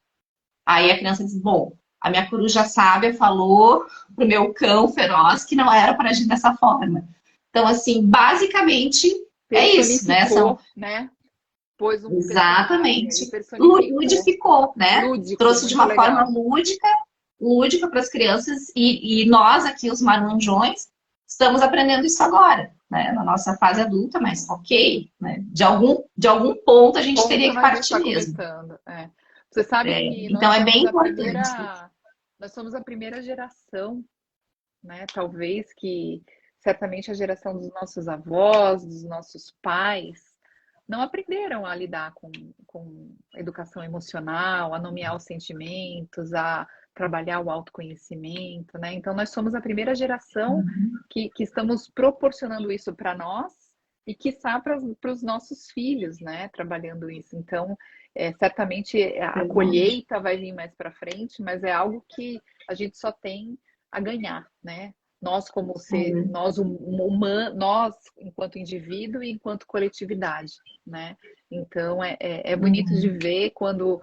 Aí a criança diz: bom, a minha coruja sábia falou pro meu cão feroz que não era para agir dessa forma. Então, assim, basicamente é isso, né? São Personificou, né? Pôs um personagem ali, exatamente personificou. ludificou, né? Lúdico, Trouxe de muito uma forma legal. lúdica para as crianças e nós aqui, os marmanjões, estamos aprendendo isso agora, né? Na nossa fase adulta, mas ok, né? De algum ponto a gente teria Ponto, que mas a gente partir está mesmo. começando. É. Você sabe que Então é bem importante. nós somos a primeira geração, né? Talvez que certamente a geração dos nossos avós, dos nossos pais, não aprenderam a lidar com educação emocional, a nomear os sentimentos, a trabalhar o autoconhecimento, né? Então, nós somos a primeira geração que estamos proporcionando isso para nós e, quiçá, para os nossos filhos, né? Trabalhando isso. Então, certamente a colheita vai vir mais para frente, mas é algo que a gente só tem a ganhar, né? Nós como ser, nós enquanto indivíduo e enquanto coletividade, né? Então é bonito de ver quando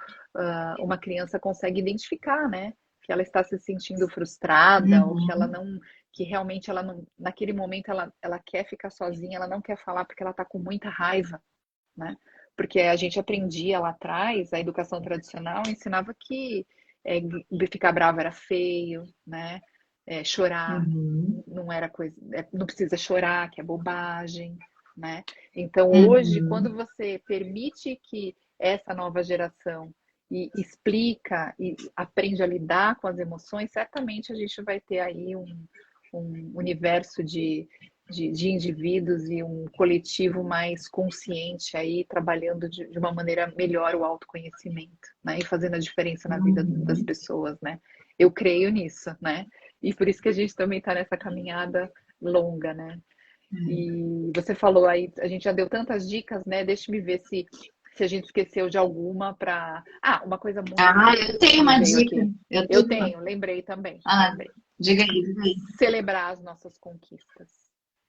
uma criança consegue identificar, né? que ela está se sentindo frustrada, ou que ela Uhum. não, que realmente ela não, naquele momento ela quer ficar sozinha, ela não quer falar porque ela está com muita raiva, né? Porque a gente aprendia lá atrás, a educação tradicional ensinava que ficar bravo era feio, né? Chorar Uhum. não era coisa, não precisa chorar, que é bobagem, né? Então hoje, quando Uhum. você permite que essa nova geração explica e aprende a lidar com as emoções, certamente a gente vai ter aí um universo de indivíduos e um coletivo mais consciente aí, trabalhando de uma maneira melhor o autoconhecimento, né? E fazendo a diferença na vida das Uhum. pessoas, né? Eu creio nisso, né? E por isso que a gente também está nessa caminhada longa, né? E você falou aí, a gente já deu tantas dicas, né? Deixa-me ver se a gente esqueceu de alguma para. Ah, uma coisa muito Ah, eu importante que tenho me uma veio dica. aqui. Eu Eu tenho uma. tenho, lembrei também, Ah, lembrei. diga aí, diga aí. Celebrar as nossas conquistas,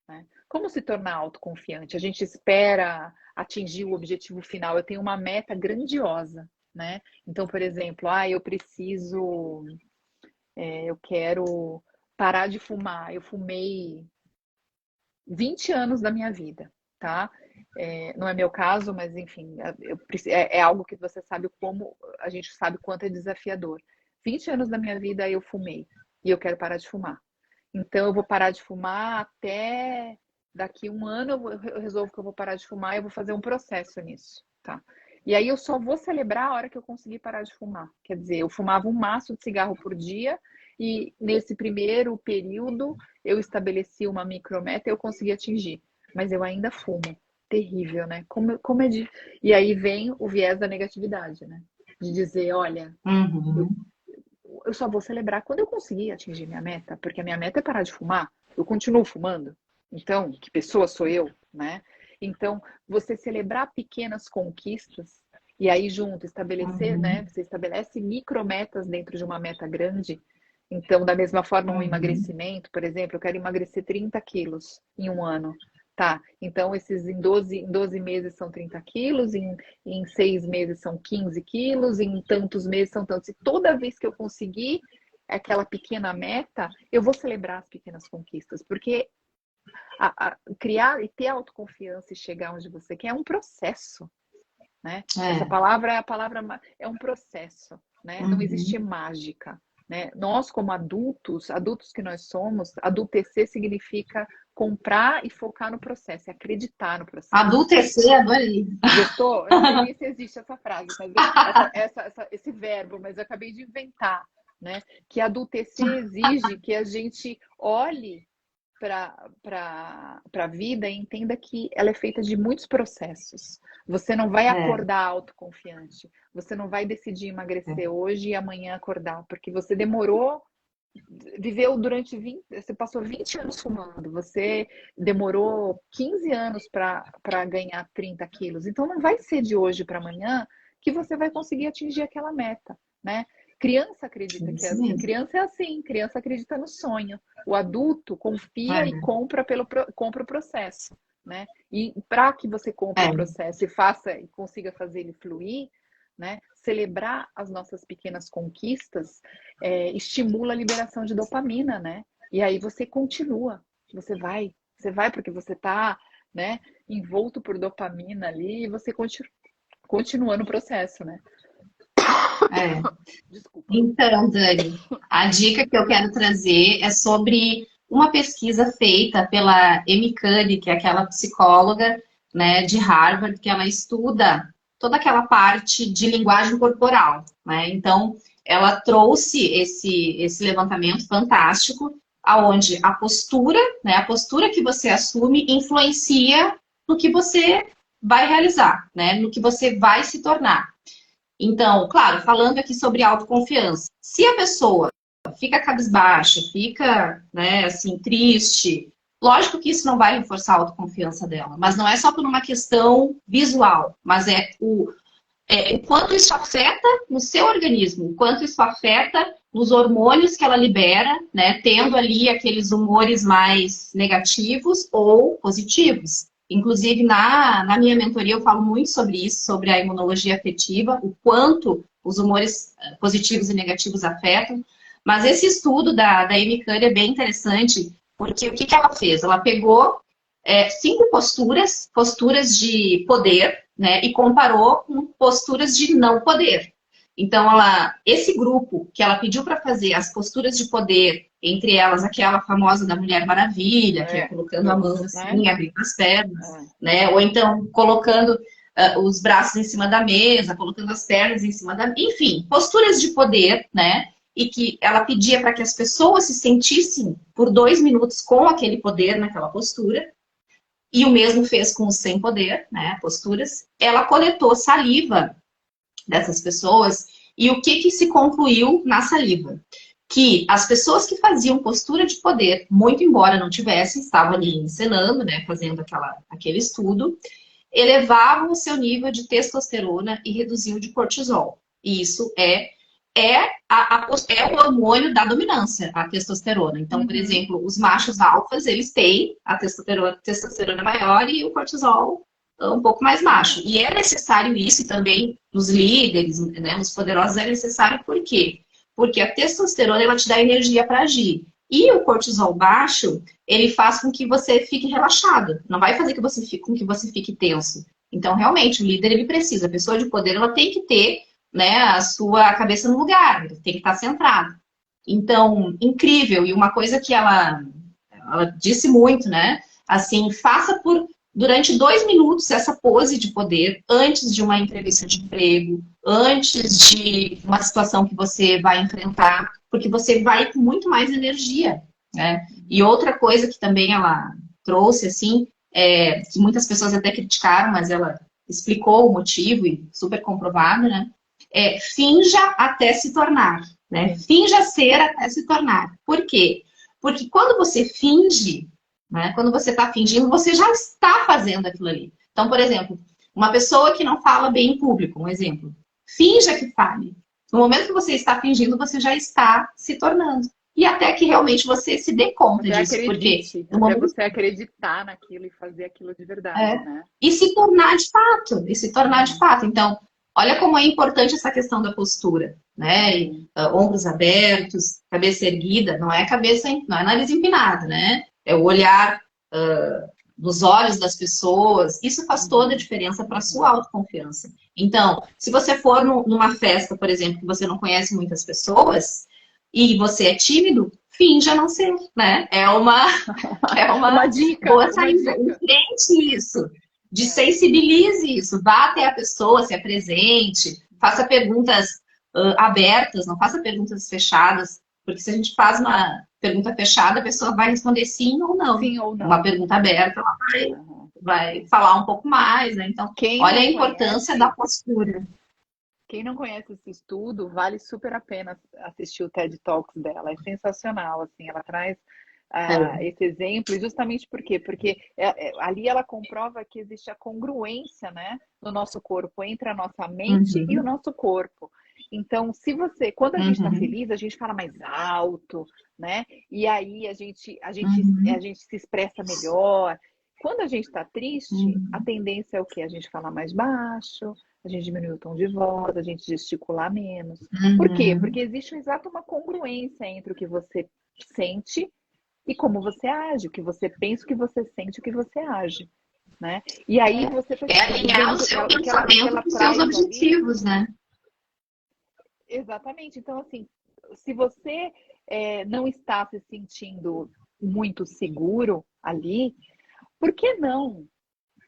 né? Como se tornar autoconfiante? A gente espera atingir o objetivo final. Eu tenho uma meta grandiosa, né? Então, por exemplo, eu preciso, eu quero parar de fumar. Eu fumei 20 anos da minha vida, tá? Não é meu caso, mas enfim, é algo que você sabe como, a gente sabe quanto é desafiador. 20 anos da minha vida eu fumei e eu quero parar de fumar. Então eu vou parar de fumar até daqui um ano eu resolvo que eu vou parar de fumar e eu vou fazer um processo nisso, tá? E aí eu só vou celebrar a hora que eu conseguir parar de fumar. Quer dizer, eu fumava um maço de cigarro por dia e nesse primeiro período eu estabeleci uma micrometa e eu consegui atingir. Mas eu ainda fumo. Terrível, né? Como é de... E aí vem o viés da negatividade, né? De dizer, olha, eu, Uhum. eu só vou celebrar quando eu conseguir atingir minha meta, porque a minha meta é parar de fumar. Eu continuo fumando. Então, que pessoa sou eu, né? Então, você celebrar pequenas conquistas e aí junto estabelecer, né? Uhum. Você estabelece micrometas dentro de uma meta grande. Então, da mesma forma, um Uhum. emagrecimento, por exemplo, eu quero emagrecer 30 quilos em um ano. Tá, então esses em doze meses são 30 quilos, em 6 meses são 15 quilos, em tantos meses são tantos. E toda vez que eu conseguir aquela pequena meta, eu vou celebrar as pequenas conquistas, porque criar e ter autoconfiança e chegar onde você quer é um processo, né? Essa É. palavra é a palavra, é um processo, né? Não existe Uhum. mágica, né? Nós, como adultos, adultos que nós somos, adultecer significa comprar e focar no processo, é acreditar no processo. Adultecer, adorei. Gostou? Eu não sei nem se existe essa frase, mas esse verbo, mas eu acabei de inventar, né? Que adultecer exige que a gente olhe para a vida e entenda que ela é feita de muitos processos. Você não vai É. acordar autoconfiante. Você não vai decidir É. emagrecer hoje e amanhã acordar, porque você demorou, viveu durante 20, você passou 20 anos fumando, você demorou 15 anos para ganhar 30 quilos. Então não vai ser de hoje para amanhã que você vai conseguir atingir aquela meta, né? Criança acredita que Isso mesmo. criança é assim, criança acredita no sonho. O adulto confia e É. compra o processo, né? E para que você compre o É. processo e faça e consiga fazer ele fluir, né? Celebrar as nossas pequenas conquistas estimula a liberação de dopamina, né? E aí você continua, você vai porque você está, né, envolto por dopamina ali e você continua no processo, né? É. Desculpa. Então, Dani, a dica que eu quero trazer é sobre uma pesquisa feita pela Amy Cuddy, que é aquela psicóloga, né, de Harvard, que ela estuda toda aquela parte de linguagem corporal, né? Então, ela trouxe esse levantamento fantástico, aonde a postura, né, a postura que você assume influencia no que você vai realizar, né, no que você vai se tornar. Então, claro, falando aqui sobre autoconfiança, se a pessoa fica cabisbaixa, fica, né, assim, triste, lógico que isso não vai reforçar a autoconfiança dela, mas não é só por uma questão visual, mas o quanto isso afeta no seu organismo, o quanto isso afeta nos hormônios que ela libera, né, tendo ali aqueles humores mais negativos ou positivos. Inclusive, na minha mentoria, eu falo muito sobre isso, sobre a imunologia afetiva, o quanto os humores positivos e negativos afetam. Mas esse estudo da Amy Cuddy é bem interessante, porque o que que ela fez? Ela pegou 5 posturas de poder, né, e comparou com posturas de não poder. Então, esse grupo que ela pediu para fazer as posturas de poder, entre elas aquela famosa da Mulher Maravilha, que é colocando a mão assim, abrindo as pernas, né, ou então colocando os braços em cima da mesa, colocando as pernas em cima da... Enfim, posturas de poder, né? E que ela pedia para que as pessoas se sentissem por 2 minutos com aquele poder naquela postura, e o mesmo fez com os sem poder, né? Posturas. Ela coletou saliva dessas pessoas, e o que se concluiu na saliva? Que as pessoas que faziam postura de poder, muito embora não tivessem, estavam ali encenando, né? Fazendo aquele estudo, elevavam o seu nível de testosterona e reduziam de cortisol. E isso é o hormônio da dominância, a testosterona. Então, por exemplo, os machos alfas, eles têm a testosterona maior e o cortisol um pouco mais baixo. E é necessário isso, e também nos líderes, né, nos poderosos, é necessário por quê? Porque a testosterona, ela te dá energia para agir. E o cortisol baixo, ele faz com que você fique relaxado. Não vai fazer com que você fique tenso. Então, realmente, o líder, ele precisa. A pessoa de poder, ela tem que ter, né, a sua cabeça no lugar. Ele tem que estar centrado. Então, incrível. E uma coisa que ela disse muito, né? Assim, durante 2 minutos essa pose de poder antes de uma entrevista de emprego, antes de uma situação que você vai enfrentar, porque você vai com muito mais energia, né? E outra coisa que também ela trouxe, assim, que muitas pessoas até criticaram, mas ela explicou o motivo e super comprovado, né? Finja até se tornar, né? Finja ser até se tornar. Por quê? Porque quando você finge, né? Quando você está fingindo, você já está fazendo aquilo ali. Então, por exemplo, uma pessoa que não fala bem em público, um exemplo. Finja que fale. No momento que você está fingindo, você já está se tornando. E até que realmente você se dê conta disso. Acredite, porque até você acreditar naquilo e fazer aquilo de verdade, né? E se tornar de fato. E se tornar de fato. Então, olha como é importante essa questão da postura, né? Ombros abertos, cabeça erguida, não é nariz empinado, né? É o olhar nos olhos das pessoas. Isso faz toda a diferença para a sua autoconfiança. Então, se você for numa festa, por exemplo, que você não conhece muitas pessoas e você é tímido, finja não ser, né? É uma dica, boa saída. Enfrente isso. Sensibilize isso. Vá até a pessoa, se apresente, faça perguntas abertas, não faça perguntas fechadas, porque se a gente faz uma pergunta fechada, a pessoa vai responder sim ou não. Sim ou não. Uma pergunta aberta, ela vai falar um pouco mais, né? Então, olha a importância da postura. Quem não conhece esse estudo, vale super a pena assistir o TED Talks dela. É sensacional, assim, ela traz esse exemplo, justamente por quê? Porque ali ela comprova que existe a congruência, né, no nosso corpo, entre a nossa mente e o nosso corpo. Então, quando a gente está feliz, a gente fala mais alto, né? E aí a gente se expressa melhor. Quando a gente está triste, a tendência é o quê? A gente falar mais baixo, a gente diminui o tom de voz, a gente gesticular menos. Por quê? Porque existe uma congruência entre o que você sente e como você age, o que você pensa, o que você sente, o que você age, né? E aí você alinhar o seu pensamento com os seus objetivos, né? Exatamente. Então, assim, se você não está se sentindo muito seguro ali, por que não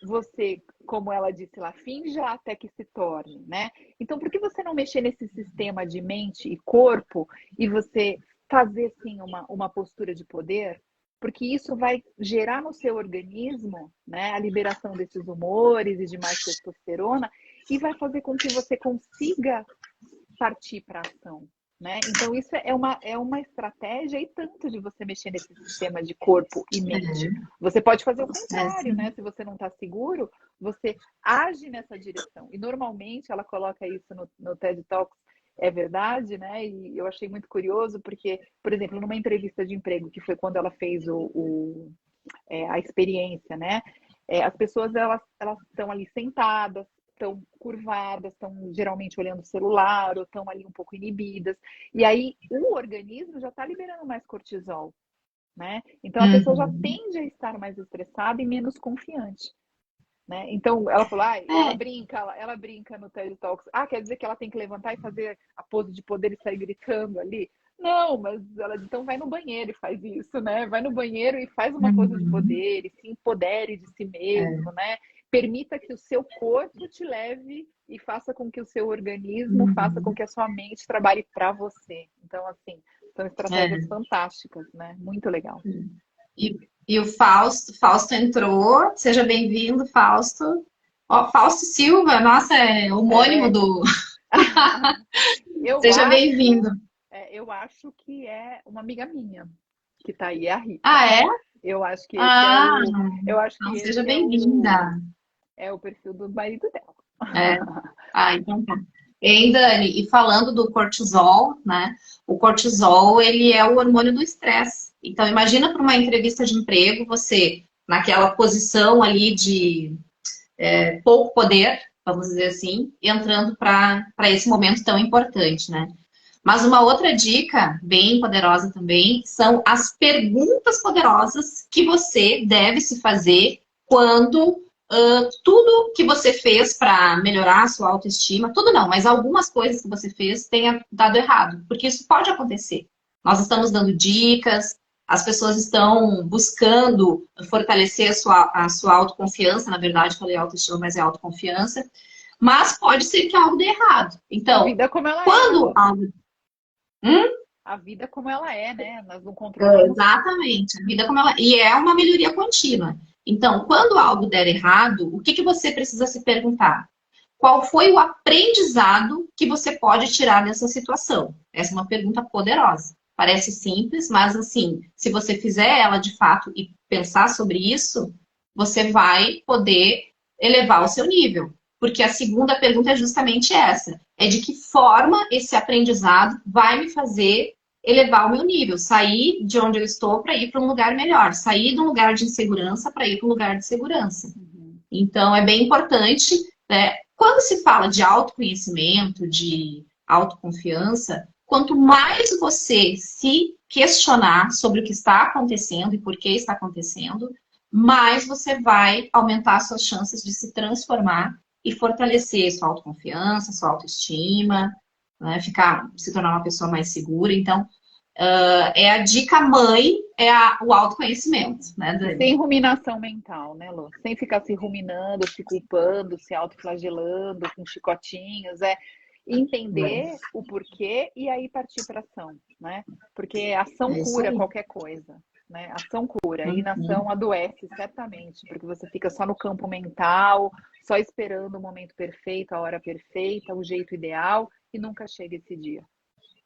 você, como ela disse lá, finja até que se torne, né? Então, por que você não mexer nesse sistema de mente e corpo e você fazer, sim, uma postura de poder? Porque isso vai gerar no seu organismo, né, a liberação desses humores e de mais testosterona e vai fazer com que você consiga partir para a ação, né? Então, isso é uma estratégia e tanto de você mexer nesse sistema de corpo e mente. Você pode fazer o contrário, né? Se você não está seguro, você age nessa direção. E normalmente ela coloca isso no TED Talks, é verdade, né? E eu achei muito curioso porque, por exemplo, numa entrevista de emprego, que foi quando ela fez a experiência, né? As pessoas, elas estão ali sentadas, estão curvadas, estão geralmente olhando o celular, ou estão ali um pouco inibidas. E aí o organismo já está liberando mais cortisol, né? Então a pessoa já Uhum. tende a estar mais estressada e menos confiante. Né? Então ela falou, É, ela brinca no TED Talks, quer dizer que ela tem que levantar e fazer a pose de poder e sair gritando ali? Não, mas ela diz, então vai no banheiro e faz isso, né? Vai no banheiro e faz uma pose de uhum. poder e se empodere de si É, mesmo, né? Permita que o seu corpo te leve e faça com que o seu organismo faça com uhum. que a sua mente trabalhe para você. Então, assim, são estratégias É. fantásticas, né? Muito legal. E o Fausto entrou. Seja bem-vindo, Fausto. Ó, Fausto Silva, nossa, é homônimo É. do. Eu Seja acho bem-vindo. Eu acho que é uma amiga minha que tá aí, é a Rita. Ah, é? Eu acho que esse é Ah, o, eu acho que então seja esse bem-vinda. é o perfil do marido dela. É. Ah, então tá. Hein, Dani, e falando do cortisol, né? O cortisol, ele é o hormônio do estresse. Então, imagina para uma entrevista de emprego, você naquela posição ali de pouco poder, vamos dizer assim, entrando para esse momento tão importante, né? Mas uma outra dica bem poderosa também são as perguntas poderosas que você deve se fazer quando tudo que você fez para melhorar a sua autoestima, tudo não, mas algumas coisas que você fez tenha dado errado, porque isso pode acontecer. Nós estamos dando dicas, as pessoas estão buscando fortalecer a sua autoconfiança, na verdade, falei autoestima, mas é autoconfiança, mas pode ser que algo dê errado. A Então, vida como ela é, né, quando Lu? algo. Hum? A vida como ela é, né? Nós não controlamos tudo. Exatamente. A vida como ela. E é uma melhoria contínua. Então, quando algo der errado, o que que você precisa se perguntar? Qual foi o aprendizado que você pode tirar dessa situação? Essa é uma pergunta poderosa. Parece simples, mas assim, se você fizer ela de fato e pensar sobre isso, você vai poder elevar o seu nível. Porque a segunda pergunta é justamente essa: é de que forma esse aprendizado vai me fazer elevar o meu nível, sair de onde eu estou para ir para um lugar melhor, sair de um lugar de insegurança para ir para um lugar de segurança. Uhum. Então, é bem importante, né? Quando se fala de autoconhecimento, de autoconfiança, quanto mais você se questionar sobre o que está acontecendo e por que está acontecendo, mais você vai aumentar suas chances de se transformar e fortalecer sua autoconfiança, sua autoestima, né? Se tornar uma pessoa mais segura. Então, é a dica mãe, o autoconhecimento, né, E Dani? sem ruminação mental, né, Lu? Sem ficar se ruminando, se culpando, se autoflagelando com chicotinhos. É entender o porquê e aí partir para ação, né? Porque ação É isso cura aí. qualquer coisa, né? Ação cura, Uhum. inação adoece, certamente, porque você fica só no campo mental, só esperando o momento perfeito, a hora perfeita, o jeito ideal e nunca chega esse dia.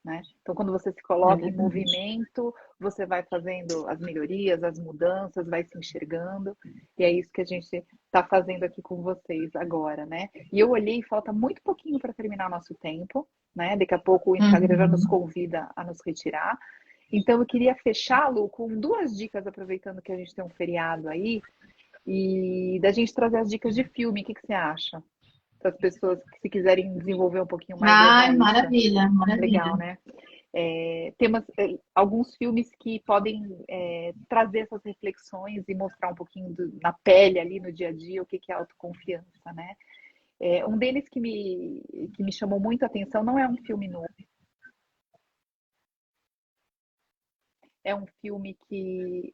Né? Então, quando você se É coloca em verdade. movimento, você vai fazendo as melhorias, as mudanças, vai se enxergando, e é isso que a gente está fazendo aqui com vocês agora, né? E eu olhei, falta muito pouquinho para terminar nosso tempo, né? Daqui a pouco o Instagram já nos Uhum. convida a nos retirar. Então, eu queria fechá-lo com duas dicas, aproveitando que a gente tem um feriado aí, e da gente trazer as dicas de filme. O que que você acha? Para as pessoas que se quiserem desenvolver um pouquinho mais a Ai, escuta. maravilha, maravilha. Legal, né? Temos alguns filmes que podem trazer essas reflexões e mostrar um pouquinho na pele ali no dia a dia o que é autoconfiança, né? Um deles que me chamou muito a atenção não é um filme novo, é um filme que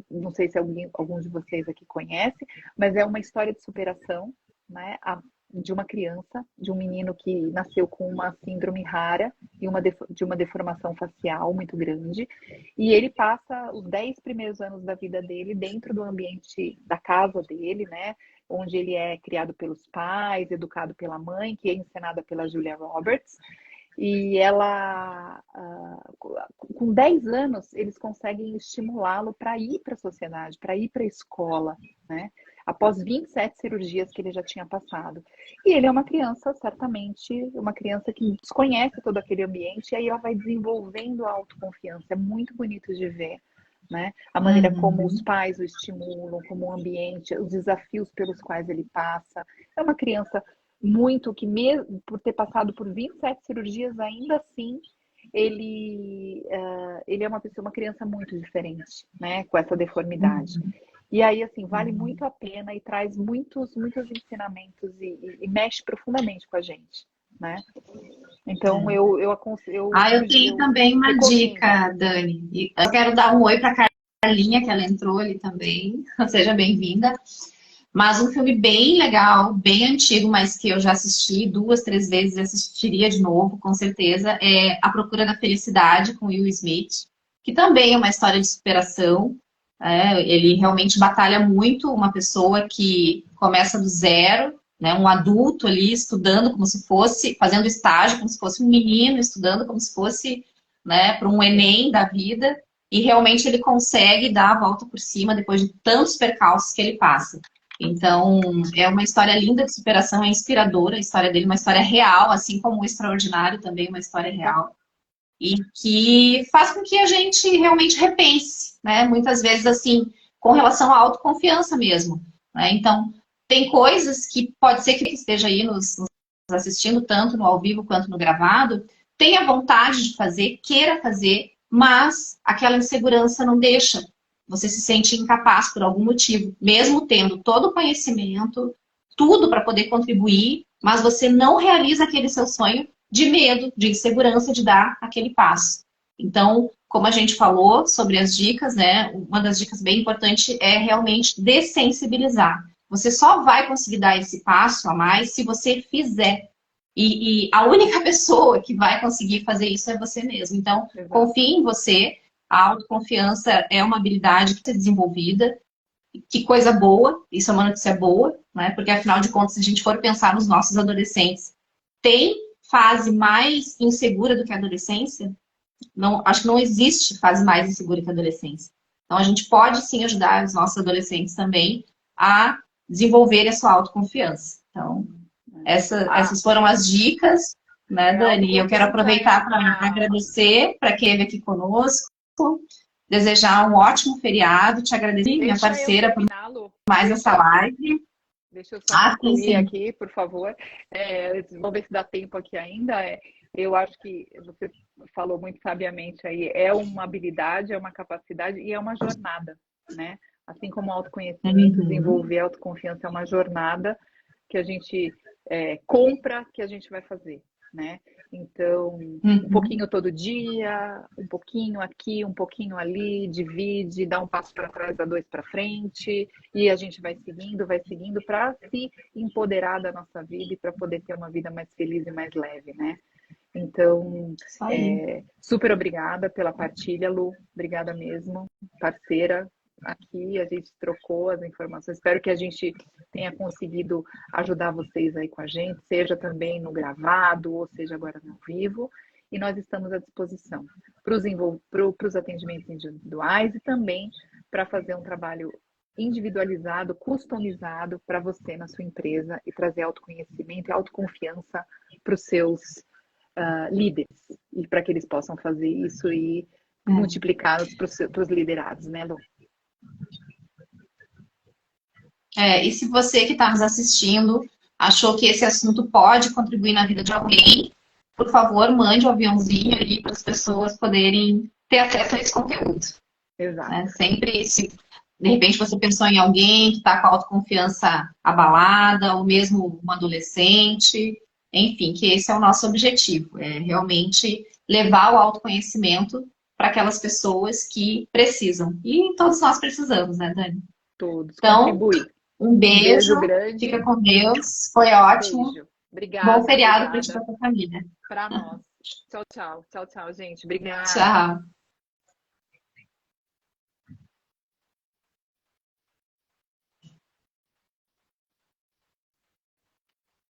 não sei se alguns de vocês aqui conhece, mas é uma história de superação, né? De uma criança, de um menino que nasceu com uma síndrome rara e de uma deformação facial muito grande. E ele passa os 10 primeiros anos da vida dele dentro do ambiente da casa dele, né? Onde ele é criado pelos pais, educado pela mãe, que é encenada pela Julia Roberts. E ela, com 10 anos, eles conseguem estimulá-lo para ir para a sociedade, para ir para a escola, né? Após 27 cirurgias que ele já tinha passado. E ele é uma criança, certamente, uma criança que desconhece todo aquele ambiente, e aí ela vai desenvolvendo a autoconfiança. É muito bonito de ver, né? A maneira como os Uhum. pais o estimulam, como o ambiente, os desafios pelos quais ele passa. É uma criança muito que, mesmo por ter passado por 27 cirurgias, ainda assim ele é uma pessoa, uma criança muito diferente, né? Com essa deformidade. Uhum. E aí, assim, vale Uhum. muito a pena e traz muitos ensinamentos e mexe profundamente com a gente, né? Então, É. eu Eu tenho eu também uma recomendo. dica, Dani. E eu quero dar um oi para a Carlinha, que ela entrou ali também. Seja bem-vinda. Mas um filme bem legal, bem antigo, mas que eu já assisti 2, 3 vezes e assistiria de novo, com certeza, é A Procura da Felicidade, com Will Smith, que também é uma história de superação. Ele realmente batalha muito, uma pessoa que começa do zero, né, um adulto ali estudando como se fosse, fazendo estágio como se fosse um menino, estudando como se fosse, né, para um Enem da vida, e realmente ele consegue dar a volta por cima depois de tantos percalços que ele passa. Então, é uma história linda de superação, é inspiradora a história dele, uma história real, assim como o Extraordinário também é uma história real, e que faz com que a gente realmente repense, né? Muitas vezes, assim, com relação à autoconfiança mesmo, né? Então, tem coisas que pode ser que esteja aí nos assistindo, tanto no ao vivo quanto no gravado, tenha vontade de fazer, queira fazer, mas aquela insegurança não deixa. Você se sente incapaz por algum motivo, mesmo tendo todo o conhecimento, tudo para poder contribuir, mas você não realiza aquele seu sonho de medo, de insegurança de dar aquele passo. Então, como a gente falou sobre as dicas, né? Uma das dicas bem importantes é realmente dessensibilizar. Você só vai conseguir dar esse passo a mais se você fizer. E a única pessoa que vai conseguir fazer isso é você mesmo. Então, Exato. confie em você. A autoconfiança é uma habilidade que é desenvolvida. Que coisa boa, isso é uma notícia boa, né? Porque afinal de contas, se a gente for pensar nos nossos adolescentes, tem fase mais insegura do que a adolescência? Não, acho que não existe fase mais insegura que a adolescência. Então, a gente pode sim ajudar os nossos adolescentes também a desenvolver a sua autoconfiança. Então, Ah, essas foram as dicas, né, a Dani? E eu quero autoconfiança é aproveitar para uma. agradecer para quem esteve aqui conosco, desejar um ótimo feriado, te agradecer, minha Deixa eu parceira, por terminá-lo. mais essa live. Deixa eu só Ah, sim, concluir sim. aqui, por favor. Vamos ver se dá tempo aqui ainda. Eu acho que você falou muito sabiamente aí. É uma habilidade, é uma capacidade e é uma jornada, né? Assim como o autoconhecimento, Uhum. desenvolver autoconfiança é uma jornada que a gente compra, que a gente vai fazer, né? Então, um Uhum. pouquinho todo dia, um pouquinho aqui, um pouquinho ali, divide, dá um passo para trás, dá dois para frente, e a gente vai seguindo para se empoderar da nossa vida e para poder ter uma vida mais feliz e mais leve, né? Então, Isso aí. super obrigada pela partilha, Lu. Obrigada mesmo, parceira. Aqui a gente trocou as informações. Espero que a gente tenha conseguido ajudar vocês aí com a gente, seja também no gravado, ou seja agora no vivo. E nós estamos à disposição para os atendimentos individuais e também para fazer um trabalho individualizado, customizado para você na sua empresa e trazer autoconhecimento e autoconfiança para os seus líderes e para que eles possam fazer isso e É. multiplicar para os liderados, né, Lu? E se você que está nos assistindo achou que esse assunto pode contribuir na vida de alguém, por favor, mande o aviãozinho aí para as pessoas poderem ter acesso a esse conteúdo. Né? Exato. Sempre, se de repente você pensou em alguém que está com a autoconfiança abalada, ou mesmo um adolescente, enfim, que esse é o nosso objetivo, é realmente levar o autoconhecimento para aquelas pessoas que precisam. E todos nós precisamos, né, Dani? Todos Então, contribuir. um Um beijo beijo, fica grande. com Deus, foi ótimo. Beijo. Bom Obrigada, feriado para ti e obrigada para tua família. para nós. Tchau, tchau. Tchau, tchau, gente. Obrigada. Tchau.